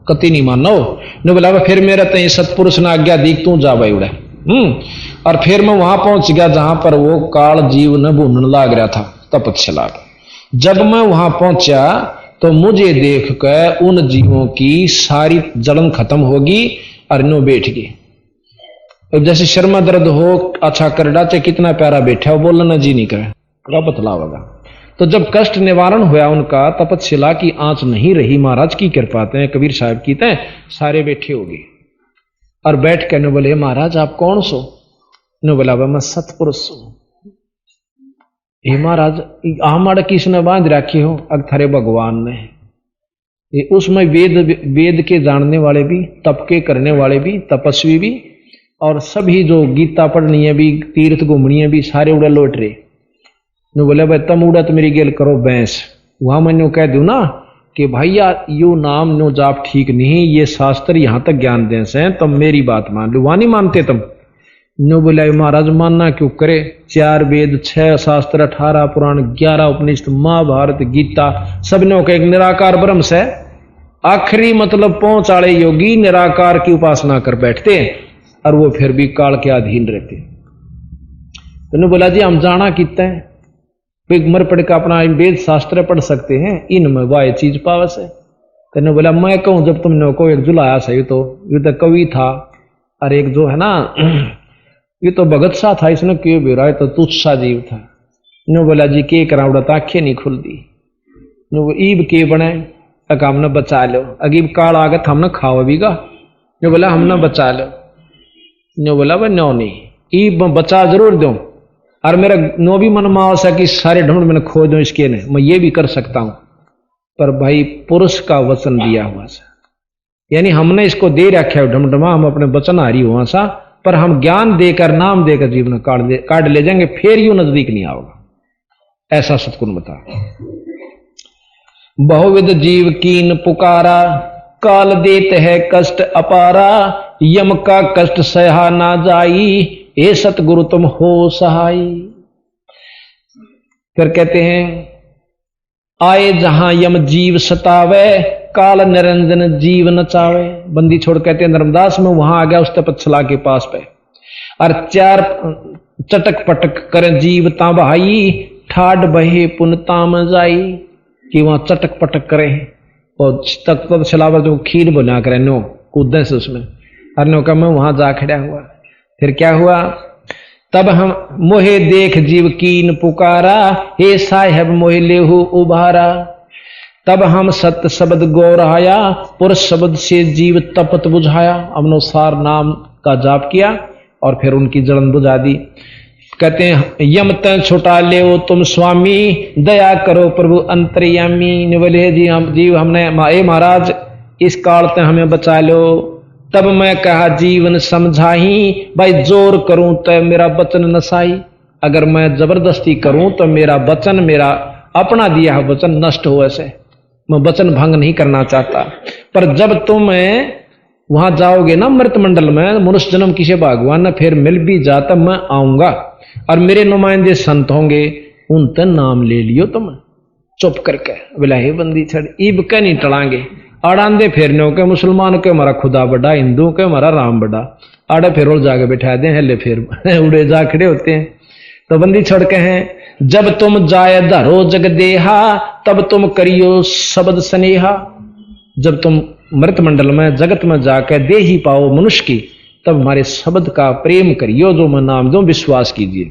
कति नहीं मानो ने बोला फिर मेरा तो सतपुरुष ने आज्ञा दी तू जा भाई उड़े। और फिर मैं वहां पहुंच गया जहां पर वो काल जीव न भूनने लाग रहा था तपतशिला। जब मैं वहां पहुंचा तो मुझे देख कर उन जीवों की सारी जलन खत्म होगी और नो बैठ गई। जैसे शर्मा दर्द हो अच्छा कर डाचे कितना प्यारा बैठा हो, बोलना जी नहीं करे, क्या बतलावेगा। तो जब कष्ट निवारण हुआ उनका, तपतशिला की आंच नहीं रही, महाराज की कृपा है, कबीर साहब की तय सारे बैठे हो गए। और बैठ के ने बोले महाराज आप कौन सो? ने बोला मैं सतपुरुष हूं। हे महाराज हमारा किसने बांध रखे हो? अगथरे भगवान ने। ये उसमें वेद के जानने वाले भी, तप के करने वाले भी, तपस्वी भी, और सभी जो गीता पढ़नी है भी, तीर्थ घूमनी है भी, सारे उड़े लौट रहे। ने बोले भाई तम उड़ा तो मेरी गेल करो बैंस। वहां मैं कह दू ना कि भैया यू नाम नो जाप ठीक नहीं, ये शास्त्र यहां तक ज्ञान दें से, तुम मेरी बात मान लो। वहां नहीं मानते तुम। नो बोला महाराज मानना क्यों करे, 4 वेद 6 शास्त्र 18 पुराण 11 उपनिषद महाभारत गीता सबने का एक निराकार ब्रह्म से आखिरी मतलब पहुंच वाले योगी निराकार की उपासना कर बैठते हैं, और वो फिर भी काल के अधीन रहते। तो बोला जी हम जाना कितना है, मर पड़ का अपना वेद शास्त्र पढ़ सकते हैं, इनमें वह चीज पावस है। तेने बोला मैं कहूं जब तुमने को एक जुलाया सही, तो ये तो कवि था, और एक जो है ना ये तो भगत सा था, इसने क्यों बेरा तो तुच्छ सा जीव था। नो बोला जी के करावड़ा तो आंखें नहीं खुलती। नो ईब के बने तक हमने बचा लो, अगीब काल आगत हमने खाओ बीगा। नो बोला हमने बचा लो। नो बोला वह नो नहीं ईब बचा जरूर दो, और मेरा नो भी मन में आवश्यक कि सारे ढूंढ मैंने खोज दो इसके ने, मैं ये भी कर सकता हूं। पर भाई पुरुष का वचन दिया हुआ सा, यानी हमने इसको दे रखा है ढमढमा, हम अपने वचन हारी हुआ सा, पर हम ज्ञान देकर नाम देकर जीवन काट ले जाएंगे, फिर यूं नजदीक नहीं आओगा। ऐसा सतगुण बता। बहुविध जीव कीन पुकारा, काल देत है कष्ट अपारा, यम का कष्ट सहा ना जाई, ए सतगुरु तुम हो सहाय। फिर कहते हैं आए जहां यम जीव सतावे, काल निरंजन जीव नचावे। बंदी छोड़ कहते हैं धर्मदास में वहां आ गया उस तपतशिला के पास पे, और 4 चटक पटक कर जीव ता बहाई, ठाड बहे पुनता में जाई। कि वहां चटक पटक करे और तपतशिला पर जो खीर बना करे नो कूदे से उसमें, और नो का मैं वहां जा खड़ा हुआ। फिर क्या हुआ, तब हम मोहे देख जीव कीन पुकारा, हे साहेब मोहे लेहु उभारा। तब हम सत्य शब्द गौरहाया, पुरुष शब्द से जीव तपत बुझाया। अनुसार नाम का जाप किया और फिर उनकी जलन बुझा दी। कहते हैं यम तन छुटा ले तुम स्वामी, दया करो प्रभु अंतर्यामी। बोले जी हम जीव हमने महाराज इस काल तक हमें बचा लो। तब मैं कहा जीवन समझाही, भाई जोर करूं तो मेरा वचन नसाई। अगर मैं जबरदस्ती करूं तो मेरा वचन, मेरा अपना दिया हुआ वचन नष्ट हो। ऐसे मैं वचन भंग नहीं करना चाहता। पर जब तुम वहां जाओगे ना मृत मंडल में, मनुष्य जन्म किसी भगवान ने फिर मिल भी जाता, मैं आऊंगा और मेरे नुमाइंदे संत होंगे, उन तक नाम ले लियो तुम चुप करके। बोला हे बंदी छड़ ईब के नहीं टलांगे, अड़ांदे फेरने के मुसलमान के हमारा खुदा बड़ा, हिंदू के हमारा राम बड़ा, आड़े फिर और जाके बैठा दे हेले फिर उड़े जा खड़े होते हैं। तो बंदी छोड़ के हैं, जब तुम जाए धरो जग देहा तब तुम करियो शब्द स्नेहा। जब तुम मृत मंडल में जगत में जाकर दे ही पाओ मनुष्य की, तब हमारे शब्द का प्रेम करियो, जो मैं नाम दूं विश्वास कीजिए।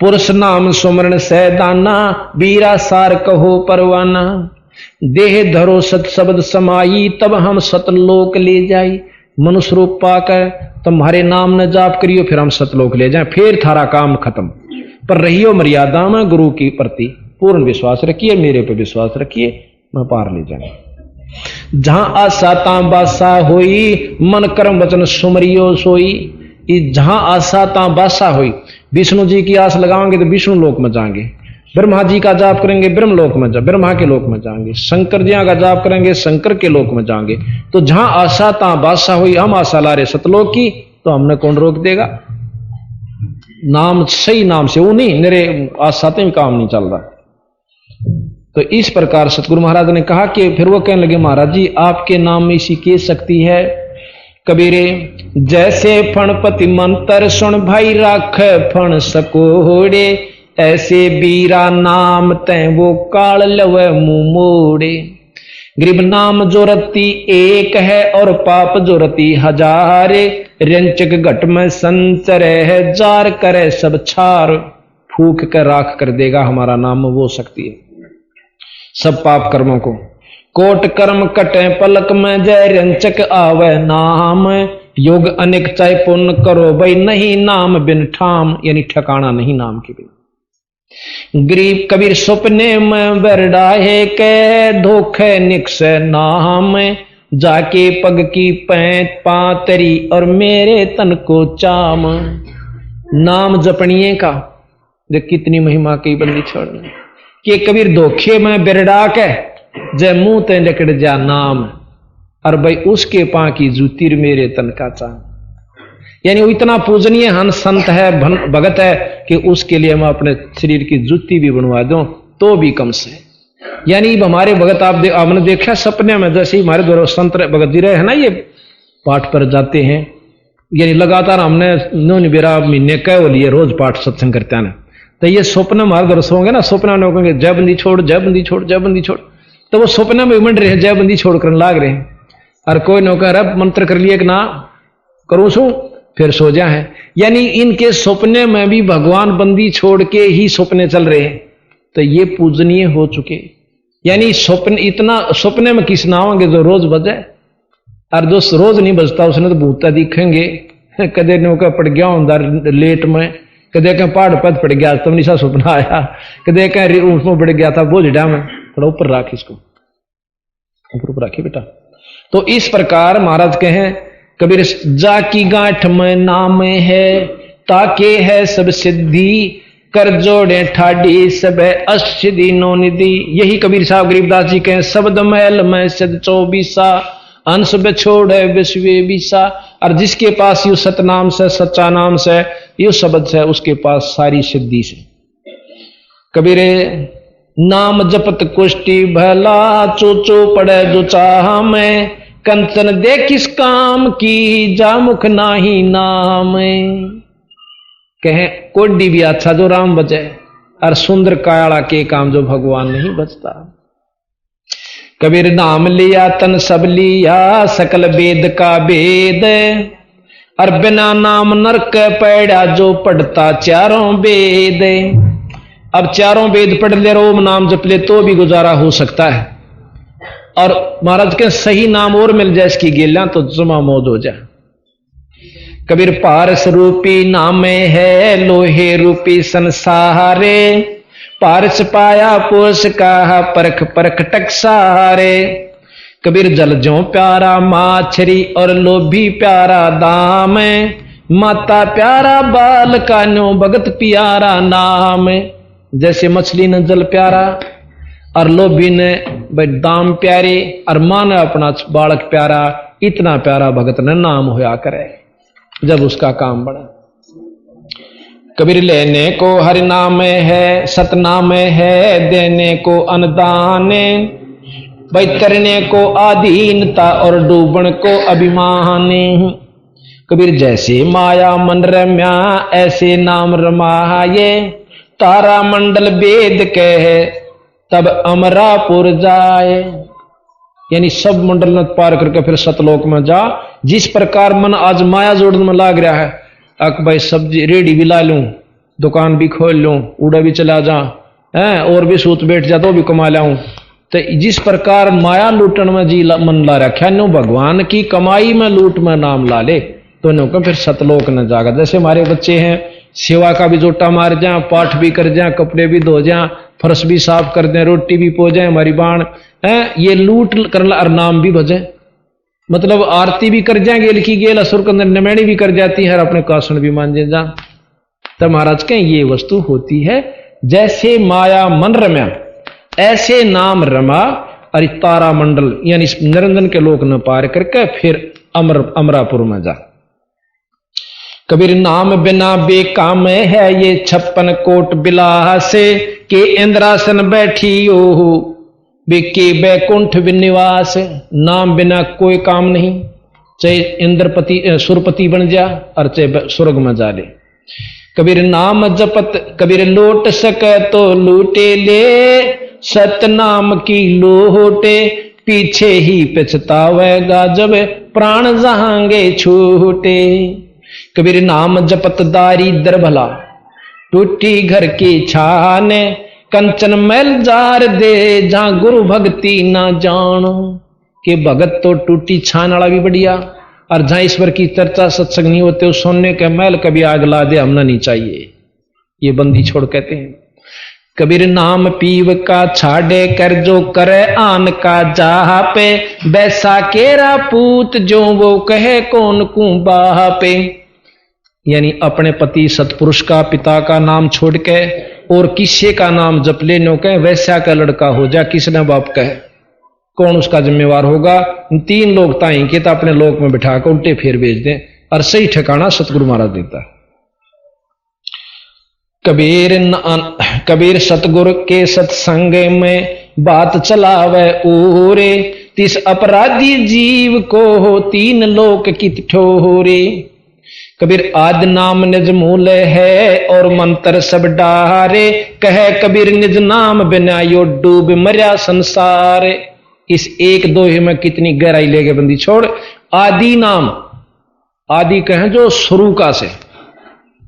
पुरुष नाम सुमरण से दाना, वीरा सार कहो परवाना। देह धरो सत शब्द समाई, तब हम सतलोक ले जाई। मनुष्य रूप पाकर तुम्हारे नाम न जाप करियो, फिर हम सतलोक ले जाए, फिर थारा काम खत्म। पर रहियो मर्यादा में, गुरु की प्रति पूर्ण विश्वास रखिए, मेरे पे विश्वास रखिए, मैं पार ले जाए। जहां आशा ता बासा होई, मन कर्म वचन सुमरियो सोई। जहां आशा ता बासा हुई, विष्णु जी की आस लगाओगे तो विष्णु लोक में जाएंगे, ब्रह्मा जी का जाप करेंगे ब्रह्म लोक में ब्रह्मा के लोक में जाएंगे, शंकर जी का जाप करेंगे शंकर के लोक में जाएंगे। तो जहां आशा ता बादशाह हुई, हम आशा ला रहे सतलोक की, तो हमने कौन रोक देगा। नाम सही नाम से वो नहीं, मेरे आशा भी काम नहीं चल रहा। तो इस प्रकार सतगुरु महाराज ने कहा कि फिर वो कहने लगे, महाराज जी आपके नाम में इसी की शक्ति है। कबीरे जैसे फणपति मंत्र सुन भाई राख फण सकोड़े, ऐसे बीरा नाम तय वो काल लवे मुंह मोड़े। गरीब नाम जो रति एक है और पाप जो रति हजारे, रंचक घट में संचर है जार करे सब छार। फूक कर राख कर देगा हमारा नाम, वो शक्ति है सब पाप कर्मों को। कोट कर्म कटे पलक में, जय रंचक आवे नाम। योग अनेक चाहे पुण्य करो भाई, नहीं नाम बिन ठाम, यानी ठिकाना नहीं नाम के बिन। गरीब कबीर सपने में बरडाहे के, धोखे निक्स नाम। जाके पग की पैंत पातरी और मेरे तन को चाम। नाम जपनिए का देख कितनी महिमा की बंदी छोड़ने कि कबीर धोखे में बिरडा के जय मुंह ते जकड़ जा नाम, और भाई उसके पा की जूतीर मेरे तन का चाम। यानी वो इतना पूजनीय हन संत है, भगत है कि उसके लिए मैं अपने शरीर की जूती भी बनवा दूं तो भी कम से। यानी हमारे भगत आपने देखा सपने में, जैसे हमारे द्वारा संत भगत जी रहे हैं ना, ये पाठ पर जाते हैं, यानी लगातार हमने नौन बेरा महीने कह लिए रोज पाठ सत्संग करते हैं। तो ये स्वप्न हमारे द्वारा सोंगे ना, स्वप्न में कहेंगे जय बंदी छोड़ जय बंदी छोड़ जय बंदी छोड़, तो वो स्वप्न में मंड रहे हैं, जय बंदी छोड़ कर लाग रहे हैं। और कोई नौकर अब मंत्र कर लिए कि ना करूं सू, फिर सो जा है। यानी इनके सपने में भी भगवान बंदी छोड़ के ही सपने चल रहे हैं, तो ये पूजनीय हो चुके। यानी स्वप्न इतना सपने में किस ना होंगे जो रोज बजे, और जो रोज नहीं बजता उसने तो भूता दिखेंगे। कदे नौका पड़ गया अंदर लेट में, कदे कहीं पहाड़ पद पड़ गया तो निशा सपना आया, कदे कहीं उसमें पड़ गया था बोझ डा में, थोड़ा ऊपर राख इसको, ऊपर राखिए बेटा। तो इस प्रकार महाराज कहें कबीर जाकी गांठ में नाम है, ताके है सब सिद्धि, कर जोड़े ठाडी सब अष्टि नो निधि। यही कबीर साहब गरीबदास जी कहें, शब्द महल में सद 24 अंश छोड़ है विश्व बीसा। और जिसके पास यू सतनाम से सच्चा नाम से यू शब्द से, उसके पास सारी सिद्धि से। कबीरे नाम जपत कुष्टि भला, चोचो पड़े जो चाह में, कंचन दे किस काम की, जा मुख नाही नाम। कहें कोडी भी अच्छा जो राम बचे, और सुंदर कायाड़ा के काम जो भगवान नहीं बचता। कबीर नाम लिया तन सब लिया, सकल वेद का वेद, और बिना नाम नरक पैड़ा जो पढ़ता चारों वेद। अब चारों वेद पढ़ ले, रोम नाम जप ले तो भी गुजारा हो सकता है। और महाराज के सही नाम और मिल जाए इसकी गेला तो जमा मौज हो जाए। कबीर पारस रूपी नाम है, लोहे रूपी संसारे, पारस पाया पोष का परख परख टकसारे। कबीर जल जो प्यारा माछरी, और लोभी प्यारा दाम, माता प्यारा बाल का न्यो भगत प्यारा नाम। जैसे मछली ने जल प्यारा और लोभी ने भाई दाम प्यारे और मां ने अपना बालक प्यारा, इतना प्यारा भगत ने नाम होया करे जब उसका काम बड़ा। कबीर लेने को हरि नाम है, सतनाम है, देने को अनुदान, भाई तरने को आधीनता और डूबण को अभिमान। कबीर जैसे माया मन रम्या ऐसे नाम रमाये, तारा मंडल वेद कहे तब अमरापुर जाए। यानी सब मंडल न पार करके फिर सतलोक में जा। जिस प्रकार मन आज माया जोड़न में लाग रहा है, अक भाई सब्जी रेडी भी ला लूं, दुकान भी खोल लूं, उड़ा भी चला जा है और भी सूत बैठ जा तो भी कमा लाऊं। तो जिस प्रकार माया लूटन में जी मन ला रखा नो भगवान की कमाई में लूट में नाम ला ले तो नो का फिर सतलोक न जागा। जैसे हमारे बच्चे हैं सेवा का भी जोटा मार जाए, पाठ भी कर जाए, कपड़े भी धो जाए, फर्श भी साफ कर दें, रोटी भी पो जाए, हमारी बाण है ये लूट कर और नाम भी भजे। मतलब आरती भी कर जाए गेल की गेल, असुर कंदर नमैनी भी कर जाती है और अपने कासन भी मांजे जा। तब महाराज के ये वस्तु होती है जैसे माया मन रम्या ऐसे नाम रमा और तारा मंडल यानी निरंजन के लोक न पार करके फिर अमरापुर में जा। कबीर नाम बिना बेकाम है ये 56 कोट बिलास, के इंद्रासन बैठी हो बेके बैकुंठ विनिवास। नाम बिना कोई काम नहीं, चाहे इंद्रपति सुरपति बन जा और चाहे स्वर्ग में जा ले। कबीर नाम जपत कबीर लोट सके तो लूटे ले, सतनाम की लोटे पीछे ही पछतावेगा जब प्राण जहांगे छूटे। कबीर नाम जपत दारिद्र भला, टूटी घर की छाने, कंचन मैल जार दे जहां गुरु भक्ति ना जानो। के भगत तो टूटी छान वाला भी बढ़िया, और जहां ईश्वर की चर्चा सत्संग नहीं होते उस सोने के मैल कभी आग ला दे हमना नहीं चाहिए। ये बंदी छोड़ कहते हैं। कबीर नाम पीव का छाड़े कर जो करे आन का जहा पे, बैसा केरा पूत जो वो कहे कौन कू बाह पे। यानी अपने पति सतपुरुष का पिता का नाम छोड़ के और किसी का नाम जप ले नो कहे वैसा का लड़का हो जा, किसने बाप कहे कौन उसका जिम्मेवार होगा। 3 लोग ताई के तो अपने लोक में बिठा कर उल्टे फेर भेज दें और सही ठिकाना सतगुरु महाराज देता है। कबीर सतगुरु के सत्संग में बात चलावे ओरे, तिस अपराधी जीव को हो 3 लोक की ठोरे। कबीर आदि नाम निज मूल है और मंत्र सब डारे, कहे कबीर निज नाम बिना यो डूब मर्या संसार। इस 1-2 में कितनी गहराई लेके बंदी छोड़। आदि नाम, आदि कहें जो शुरू का से,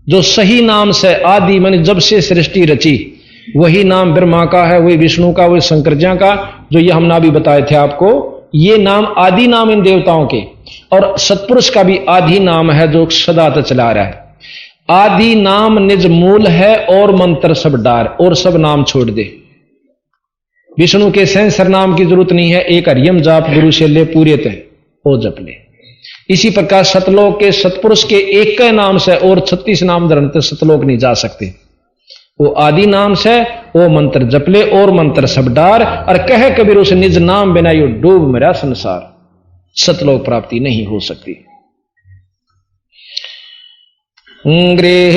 जो सही नाम से आदि माने जब से सृष्टि रची, वही नाम ब्रह्मा का है, वही विष्णु का, वही शंकर जी का, जो ये हमने अभी बताए थे आपको। ये नाम आदि नाम इन देवताओं के, और सतपुरुष का भी आदि नाम है जो सदा तक चला रहा है। आदि नाम निज मूल है और मंत्र सब डार, और सब नाम छोड़ दे। विष्णु के सेंसर नाम की जरूरत नहीं है, एक हरियम जाप गुरु से ले पूरे थे वो जप ले। इसी प्रकार सतलोक के सतपुरुष के एक नाम से और 36 नाम धरते सतलोक नहीं जा सकते। वो आदि नाम से वो मंत्र जप ले और मंत्र सब डार, और कहे कबीर उस निज नाम बिना यो डूब मेरा संसार। सतलोक प्राप्ति नहीं हो सकती। गृह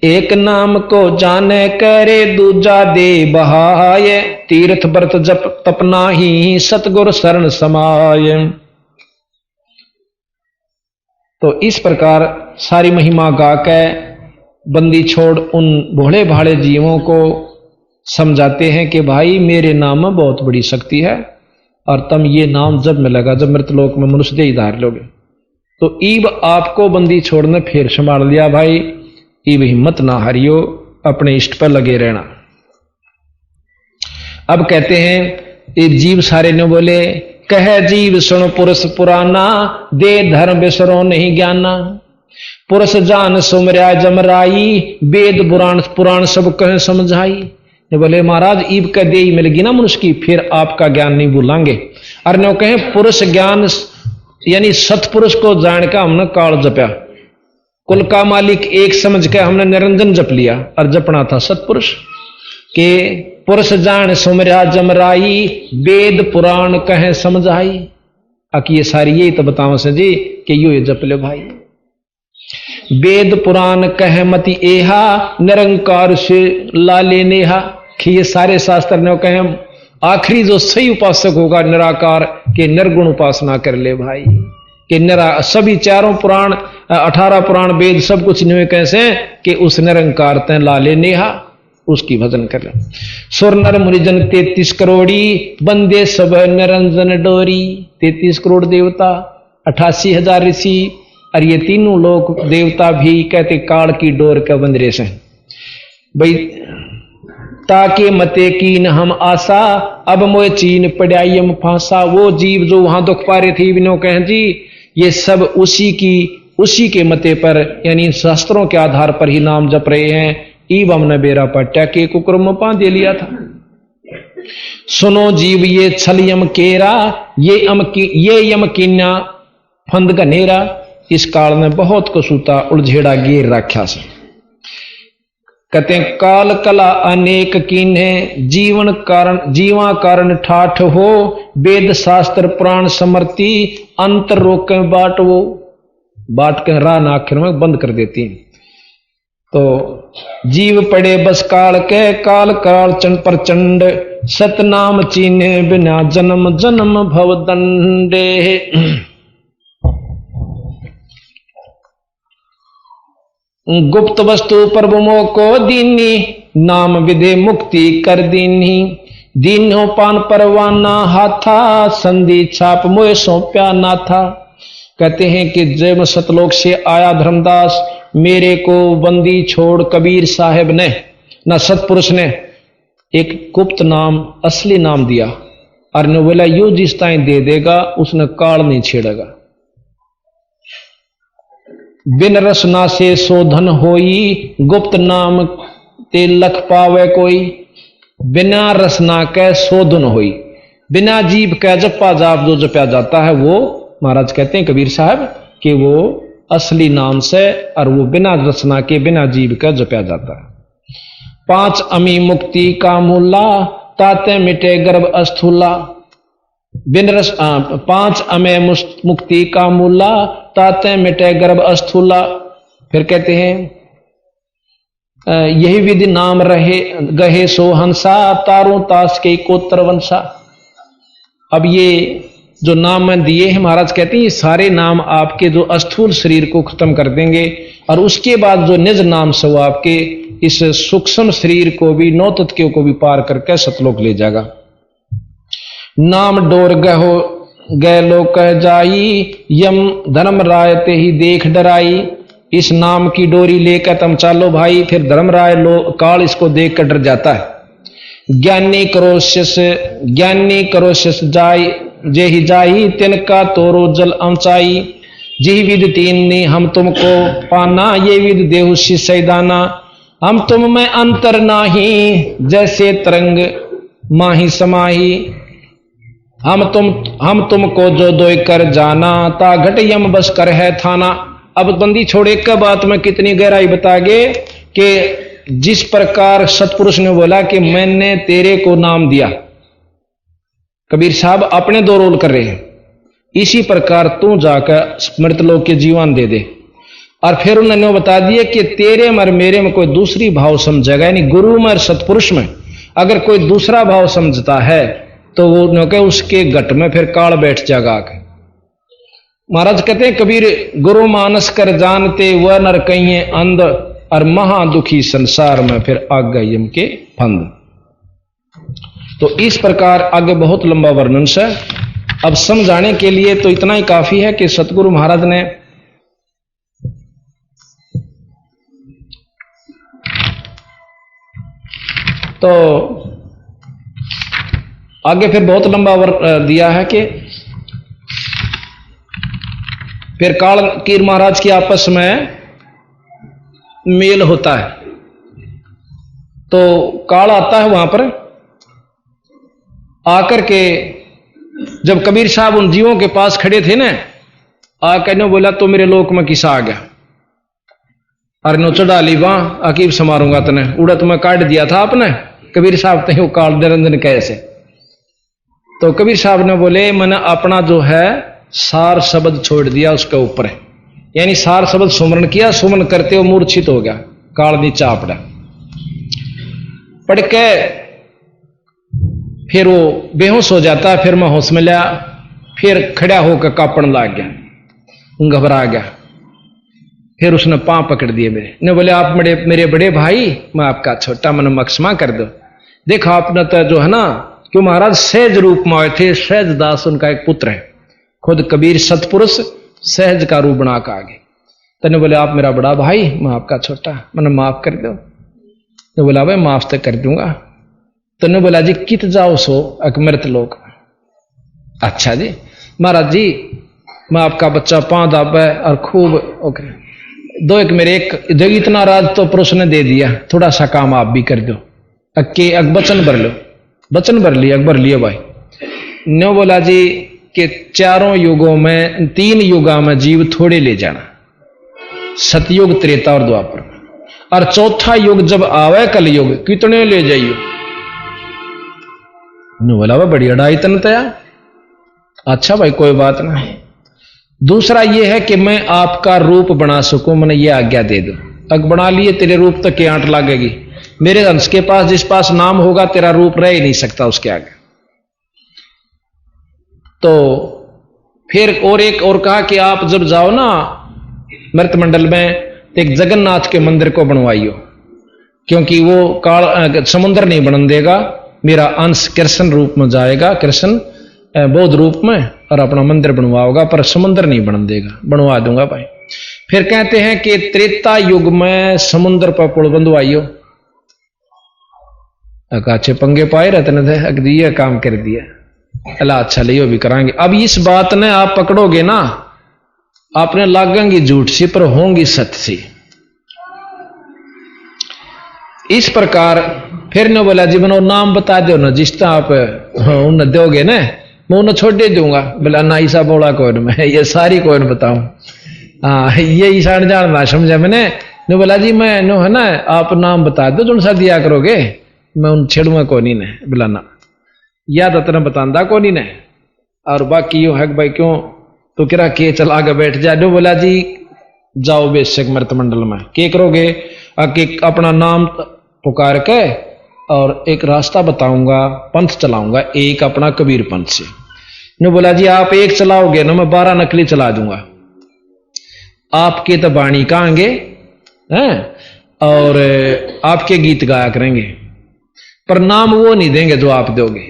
एक नाम को जाने करे दूजा दे बहाय, तीर्थ व्रत जप तपना ही सतगुर शरण समाय। तो इस प्रकार सारी महिमा गा के बंदी छोड़ उन भोले भाले जीवों को समझाते हैं कि भाई मेरे नाम में बहुत बड़ी शक्ति है, और तुम ये नाम जब मिलेगा जब मृतलोक में मनुष्य देह धार लोगे। तो ईब आपको बंदी छोड़ने फिर संभाल लिया भाई, ईब हिम्मत ना हारियो, अपने इष्ट पर लगे रहना। अब कहते हैं ये जीव सारे ने बोले, कह जीव सुन पुरुष पुराना, दे धर्म बिसरो नहीं ज्ञाना। पुरुष जान सुमर्या जमराई, वेद पुराण सब कह समझाई। ने बोले महाराज ईब का दे मिलेगी ना मनुष्य की, फिर आपका ज्ञान नहीं भूलांगे। और ने कहे पुरुष ज्ञान यानी सतपुरुष को जान का हमने काल जपया, कुल का मालिक एक समझ के हमने निरंजन जप लिया और जपना था सतपुरुष के। पुरुष जान सुमरा जमराई, वेद पुराण कहे समझाई। ये सारी यही तो बताओ से जी कि यो ये जप ले भाई। वेद पुराण कहे मति एहा, निरंकार से लाले नेहा। कि ये सारे शास्त्र ने कहे आखिरी जो सही उपासक होगा निराकार के निर्गुण उपासना कर ले भाई। कि सभी चारों पुराण 18 पुराण वेद सब कुछ नहीं कैसे कि उस निरंकार ते लाले नेहा, उसकी भजन कर ले। सुर नर मुनिजन 33 करोड़ी, बंदे सब निरंजन डोरी। 33 करोड़ देवता, 88,000 ऋषि और ये तीनों लोग देवता भी कहते काल की डोर के बंदरे से भाई। ताके मते कीन हम आशा, अब मोए चीन पड़ाइम फांसा। वो जीव जो वहां दुख पा रहे थे बिनो कहें जी, ये सब उसी के मते पर यानी शास्त्रों के आधार पर ही नाम जप रहे हैं। ईब हमने बेरा पट्टा के कुकुरम पा दे लिया था। सुनो जीव ये छल यम केरा, ये यम कीन्या फंद घनेरा। इस काल में बहुत कसूता उलझेड़ा गेर राख्या से। कहते काल कला अनेक कीन्हे, जीवा कारण ठाठ हो। वेद शास्त्र पुराण समर्ति, अंतर रोके बाट वो। बाट के राह ना आखिर में बंद कर देती है। तो जीव पड़े बस काल के, काल काल चंड प्रचंड। सतनाम चीने बिना जन्म जन्म भव दंडे। गुप्त वस्तु प्रभुमो को दीनी, नाम विदे मुक्ति कर दीनी। दीनो पान परवाना हाथा, संधि छाप मोह सौंप्या ना था। कहते हैं कि जब सतलोक से आया धर्मदास, मेरे को बंदी छोड़ कबीर साहब ने ना सतपुरुष ने एक गुप्त नाम असली नाम दिया और ने बोला यू जिस ताई दे देगा उसने काल नहीं छेड़ेगा। बिन रसना से शोधन होई, गुप्त नाम ते लख पावे कोई। बिना रसना के शोधन होई, बिना जीव के जपा जाप जो जपया जाता है वो महाराज कहते हैं कबीर साहब कि वो असली नाम से और वो बिना रसना के बिना जीव का जपया जाता है। 5 अमी मुक्ति का मूला, ताते मिटे गर्भ अस्थूला। बिन रस 5 अमे मुक्ति का मूला, ताते मिटे गर्भ अस्थूला। फिर कहते हैं यही विधि नाम रहे गहे सो हंसा, तारों तास के कोत्र वंशा। अब ये जो नाम मैं दिए हैं महाराज कहते हैं ये सारे नाम आपके जो अस्थूल शरीर को खत्म कर देंगे और उसके बाद जो निज नाम से वो आपके इस सूक्ष्म शरीर को भी नौ तत्व को भी पार करके सतलोक ले जाएगा। नाम डोर गहो गए लोग कह जाई, यम धर्म राय ते ही देख डराई। इस नाम की डोरी लेकर तुम चालो भाई, फिर धर्मराय काल इसको देख कर डर जाता है। ज्ञानी करोशस जाई जेहि जाई, तिनका तोरो जल अंचाई। जी विद तीन ने हम तुमको पाना, ये विद देहुषि सैदाना। हम तुम में अंतर नाही, जैसे तरंग माही समाही। हम तुमको जो दोय कर जाना, ता घट यम बस कर है थाना। अब बंदी छोड़े का बात में कितनी गहराई बतागे कि जिस प्रकार सतपुरुष ने बोला कि मैंने तेरे को नाम दिया, कबीर साहब अपने 2 रोल कर रहे हैं, इसी प्रकार तू जाकर मृतलोक के जीवन दे दे। और फिर उन्होंने बता दिया कि तेरे में मेरे में कोई दूसरी भाव समझेगा, यानी गुरु में और सतपुरुष में अगर कोई दूसरा भाव समझता है तो वो उसके घट में फिर काल बैठ जाएगा आके। महाराज कहते हैं कबीर गुरु मानस कर जानते वह नर कहिए अंध, और महा दुखी संसार में फिर आग गए यम के फंद। तो इस प्रकार आगे बहुत लंबा वर्णन से, अब समझाने के लिए तो इतना ही काफी है कि सतगुरु महाराज ने तो आगे फिर बहुत लंबा दिया है कि फिर काल कीर महाराज की आपस में मेल होता है। तो काल आता है वहां पर आकर के, जब कबीर साहब उन जीवों के पास खड़े थे ना, आके नो बोला तो मेरे लोक में किसा आ गया, अरे नो चढ़ा ली वहां अकीब से मारूंगा तने, उड़त में काट दिया था आपने कबीर साहब ते वो काल निरंजन कैसे। तो कबीर साहब ने बोले मैंने अपना जो है सार शब्द छोड़ दिया उसके ऊपर, यानी सार शब्द सुमरण किया, सुमरण करते हो मूर्छित हो गया, काल नीचे आ पड़ा। पढ़ के फिर वो बेहोश हो जाता है, फिर मैं होश में लिया, फिर खड़ा होकर कांपने लग गया, घबरा गया। फिर उसने पांव पकड़ दिए मेरे, ने बोले आप मेरे बड़े भाई, मैं आपका छोटा, मन मक्षमा कर दो। देखो आपने तो जो है ना, क्यों महाराज सहज रूप में आए थे, सहज दास उनका एक पुत्र है, खुद कबीर सतपुरुष सहज का रूप बना के आगे। तने बोले आप मेरा बड़ा भाई, मैं आपका छोटा, मैंने माफ कर दो। ने बोला भाई माफ तो कर दूंगा। तने बोला जी कित जाओ सो अकमृत लोग। अच्छा जी महाराज जी, मैं आपका बच्चा पांव दाब है और खूब ओके दो, एक मेरे एक जो इतना राज तो पुरुष ने दे दिया, थोड़ा सा काम आप भी कर दो, अक्के वचन भर लो। वचन भर लिया, भर लिया भाई। ने बोला जी कि चारों युगों में, 3 युगा में जीव थोड़े ले जाना, सतयुग त्रेता और द्वापर, और चौथा युग जब आवे कलयुग कितने ले जाइयो। ने बोला वह बड़ी अड़ाई तन तया। अच्छा भाई कोई बात नहीं। दूसरा यह है कि मैं आपका रूप बना सकूं, मैंने ये आज्ञा दे दो। तक बना लिए तेरे रूप तक की आंट लगेगी, मेरे अंश के पास जिस पास नाम होगा तेरा रूप रह ही नहीं सकता उसके आगे। तो फिर और एक और कहा कि आप जब जाओ ना मृत मंडल में, एक जगन्नाथ के मंदिर को बनवाइयो, क्योंकि वो काल समुद्र नहीं बन देगा, मेरा अंश कृष्ण रूप में जाएगा, कृष्ण बौद्ध रूप में, और अपना मंदिर बनवाओगा, पर समुद्र नहीं बन देगा। बनवा दूंगा भाई। फिर कहते हैं कि त्रेता युग में समुद्र पर पुल बंधवाइयो। अच्छे पंगे पाए रहते थे, अगदी ये काम कर दिया, अल्लाह अच्छा लियो भी कराएंगे। अब इस बात ने आप पकड़ोगे ना, आपने लागेंगी झूठ सी पर होंगी सत्य सी। इस प्रकार फिर ने बोला जी बनो नाम बता दो ना, जिस तरह आप उन्हें दोगे ना, मैं उन्हें छोड़ दे दूंगा। बोला ना ईसा बोला कौन, मैं ये सारी कौन बताऊं। हाँ ये ईशान जानना समझा मैंने। ने बोला जी मैं नो है ना, आप नाम बता दो जो सा दिया करोगे, मैं उन छेड़ूंगा कौन ही ने। बोला ना याद अतना बतांदा कौन ही ने, और बाकी यूं है भाई क्यों तो किरा के चला के बैठ जा। जो बोला जी जाओ बेशक मृत मंडल में, के करोगे आके अपना नाम पुकार के, और एक रास्ता बताऊंगा, पंथ चलाऊंगा, एक अपना कबीर पंथ से। ने बोला जी आप एक चलाओगे ना, मैं 12 नकली चला दूंगा। आपके तो बाणी कहांगे हैं, और आपके गीत गाया करेंगे, पर नाम वो नहीं देंगे जो आप दोगे।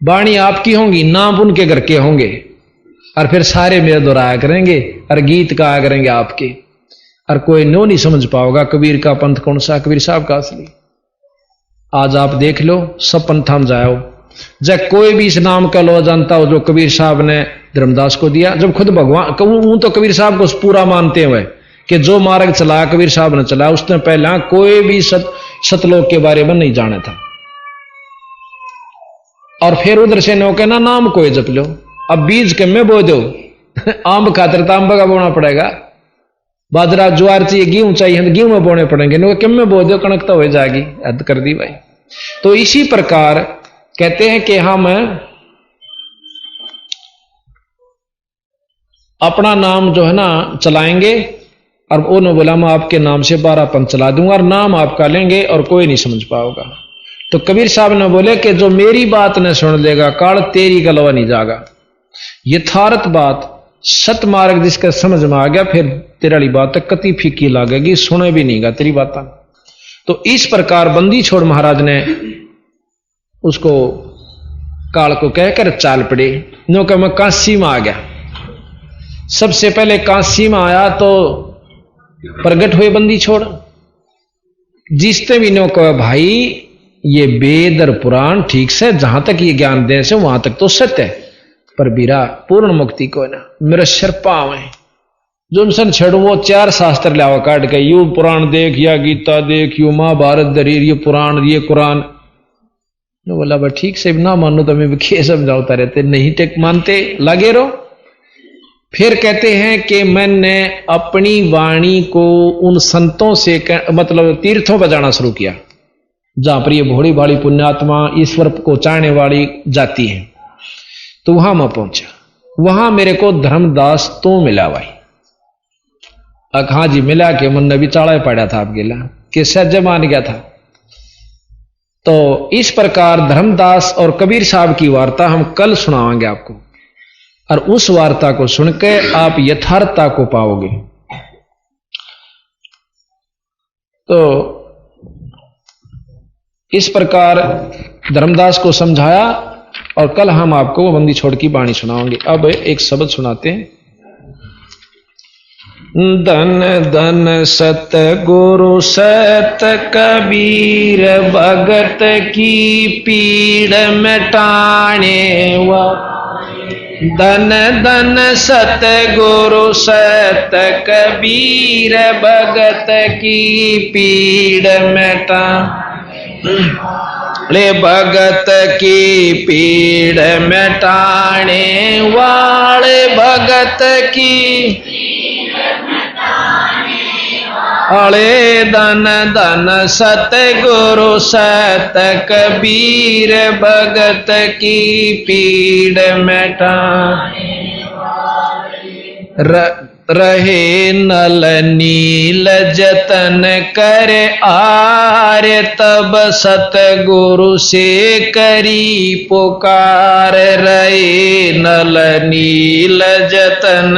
बाणी आपकी होंगी, नाम उनके घर के होंगे, और फिर सारे मेरे दोहराया करेंगे, और गीत गाया करेंगे आपके, और कोई नो नहीं समझ पाओगा कबीर का पंथ कौन सा, कबीर साहब का असली। आज आप देख लो सब पंथा में जाओ, जब कोई भी इस नाम का लो जानता हो जो कबीर साहब ने धर्मदास को दिया, जब खुद भगवान कहूं तो कबीर साहब को पूरा मानते हुए कि जो मार्ग चलाया कबीर साहब ने चलाया, उसने पहला कोई भी सतलोक के बारे में नहीं जाना था। और फिर उधर से नो कहना नाम कोई जप लो, अब बीज के में बो दो आंब खातर तो आंब का बोना पड़ेगा, बाजरा ज्वार चाहिए, गेहूं चाहिए, गेहूं में बोने पड़ेंगे, नो किम में बो दो, कणक तो हो जाएगी। हद कर दी भाई। तो इसी प्रकार कहते हैं कि हम अपना नाम जो है ना चलाएंगे, और उन्होंने बोला मैं आपके नाम से 12 पंथ चला दूंगा, और नाम आपका लेंगे और कोई नहीं समझ पाओगा। तो कबीर साहब ने बोले कि जो मेरी बात ने सुन लेगा, काल तेरी गलवा नहीं जागा। यथार्थ बात सत मार्ग जिसका समझ में आ गया, फिर तेरा वाली बात कति फीकी लगेगी, सुने भी नहीं गा तेरी बात। तो इस प्रकार बंदी छोड़ महाराज ने उसको काल को कहकर चाल पड़े। नो का मैं काशी में आ गया। सबसे पहले काशी में आया तो प्रगट हुए बंदी छोड़, जिसते भी नो कहा भाई ये वेद और पुराण ठीक से जहां तक ये ज्ञान दे से वहां तक तो सत्य है, पर बीरा पूर्ण मुक्ति को ना मेरे सिर पाव है जो सन छेड़ू वो 4 शास्त्र लावा काट के, यू पुराण देख, या गीता देख, यू महाभारत दरीर, ये पुराण, ये कुरान। ने बोला भाई ठीक से ना मानो तो मैं खे समझाता रहते, नहीं टेक मानते लगे रहो। फिर कहते हैं कि मैंने अपनी वाणी को उन संतों से मतलब तीर्थों पर जाना शुरू किया जहां पर ये भोली भाली पुण्यात्मा ईश्वर को चाहने वाली जाती है। तो वहां मैं पहुंचा, वहां मेरे को धर्मदास तो मिला भाई। हाँ जी मिला के मन ने भी चाड़ा पड़ा था आप गिला कि सज मान गया था। तो इस प्रकार धर्मदास और कबीर साहब की वार्ता हम कल सुनाएंगे आपको, और उस वार्ता को सुनकर आप यथार्थता को पाओगे। तो इस प्रकार धर्मदास को समझाया और कल हम आपको बंदी छोड़ की वाणी सुनाएंगे। अब एक शब्द सुनाते हैं। धन धन सत गुरु सत कबीर भगत की पीड़ मिटाने वा। धन धन सत गुरु सत कबीर भगत की पीड़ मिटा ले। भगत की पीड़ मिटाने वाले भगत की अले। धन धन सत गुरु सत कबीर भगत की पीड़ मिटा रहे नल नील जतन कर आर्य। तब सतगुरु से करी पुकार रहे नल नील जतन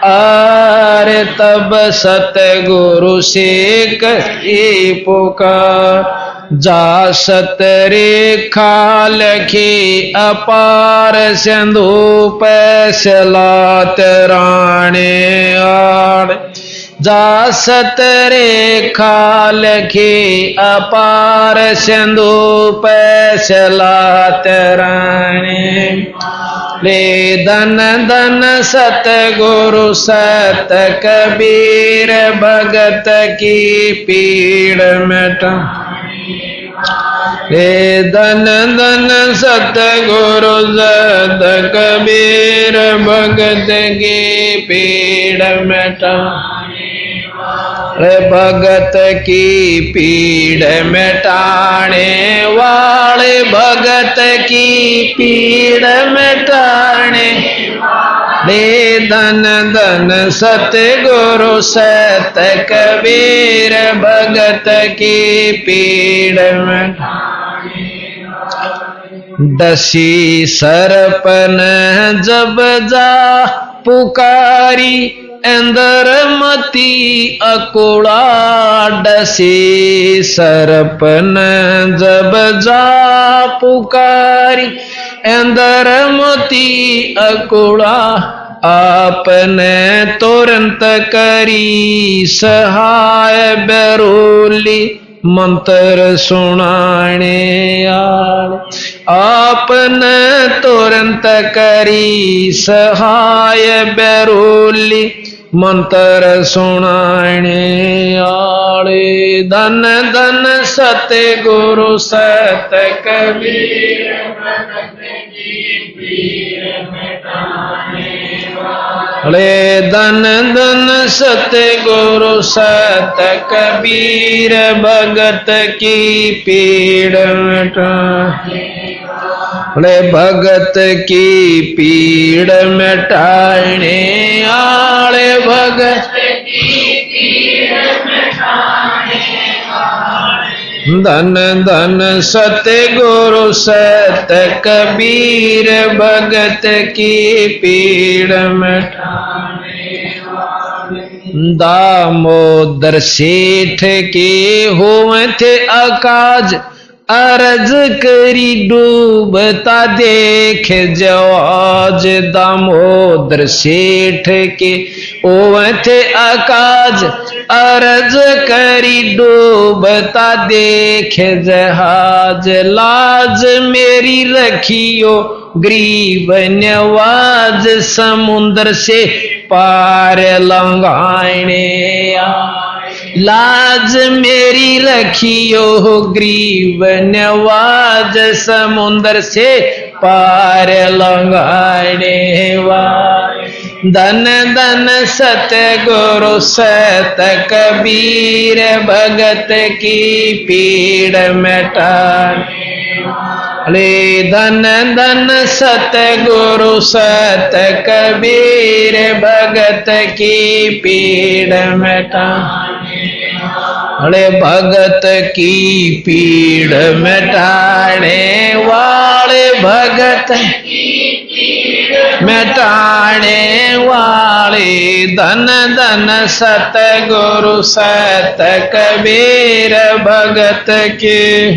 आर्य। तब सतगुरु से करी पुकार जा सत रेखा लखे अपार सिंधु पैसलात राणे आड़। जा सत रेखा लखे अपार सिंधु पैसलात राणे ले। धन धन सत गुरु सत कबीर भगत की पीड़ मिटा ले। धन धन सत गुरु सत कबीर भगत की पीड़ मिटा रे। भगत की पीड़ मिटाने वाले भगत की पीड़ मिटाने ले। धन धन सत गुरु सत कबीर भगत की पीड़ मिटाने। दसी सरपन जब जा पुकारी अंदर मती अकुड़ा। डसी सरपन जब जा पुकारी अंदर मती अकुड़ा। आपने तुरंत करी सहाय बेरोली मंत्र सुनाने आले। आपने तुरंत करी सहाय बेरोली मंत्र सुनाने आले। धन धन सत गुरु सत कबीर भगत की पीड़ मिटाने वाले। धन धन सत गुरु सत कबीर भगत की पीड़ मिटाने वाले। भगत की पीड़ मिटाने आले। भगत की पीड़ मिटाने वाले। धन धन सत गुरु सत कबीर भगत की पीड़ मिटाने वाले। दामोदर सेठ के हुए थे अकाज। अर्ज करी डूबता देख जवाज। दामोदर सेठ के ओवथे अकाज। अर्ज करी डूबता देख जहाज। लाज मेरी रखियो ग्रीब नवाज। समुद्र से पार लंघाने लाज मेरी रखियो ग्रीब नवाज। समुद्र से पार लंघाने वाले। धन धन सतगुरु सत कबीर भगत की पीड़ मिटाने वाले। धन धन सतगुरु सत कबीर भगत की पीड़ मिटाने वाले। भगत की पीड़ मिटाने वाले, भगत मिटाने वाले। धन धन सतगुरु सत कबीर भगत के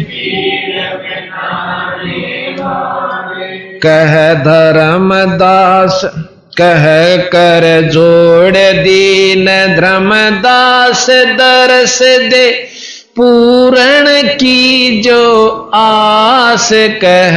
कह धर्मदास कह कर जोड़ दीन धर्मदास दरस दे पूरण की जो आस। कह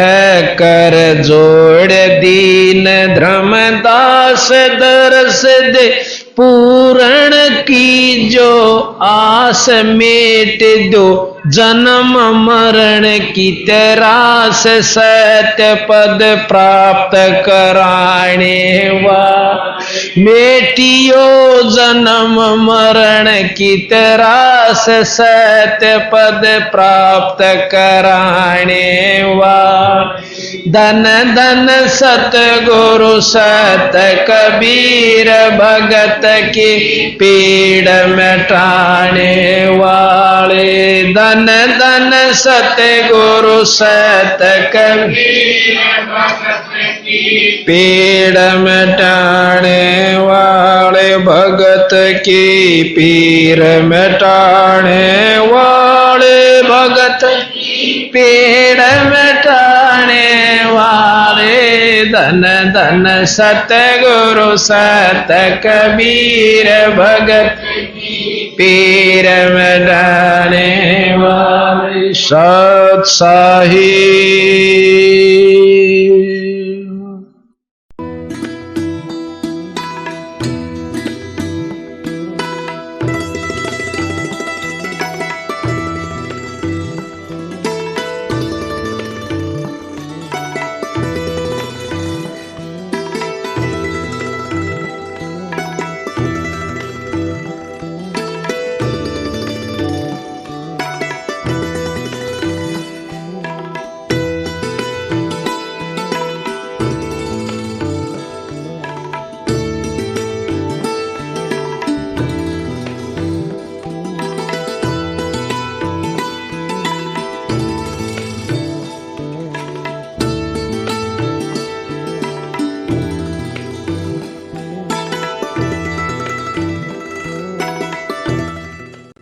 कर जोड़ दीन धर्मदास दरस दे पूरण की जो आस। मेट दो जन्म मरण की तरास, सत्य पद प्राप्त कराने वाले। मेटियो जन्म मरण की तरास, सत्य पद प्राप्त कराने वाले। धन धन सतगुरु सत कबीर भगत की पीड़ मिटाने वाले। धन धन सतगुरु सत कबीर भगत की पीड़ मिटाने वाले। भगत की पीड़ मिटाने वाले, भगत पीड़ मिटाने वाले। धन धन सतगुरु सत कबीर भगत पीर मिटाने वाले। सत साहिब।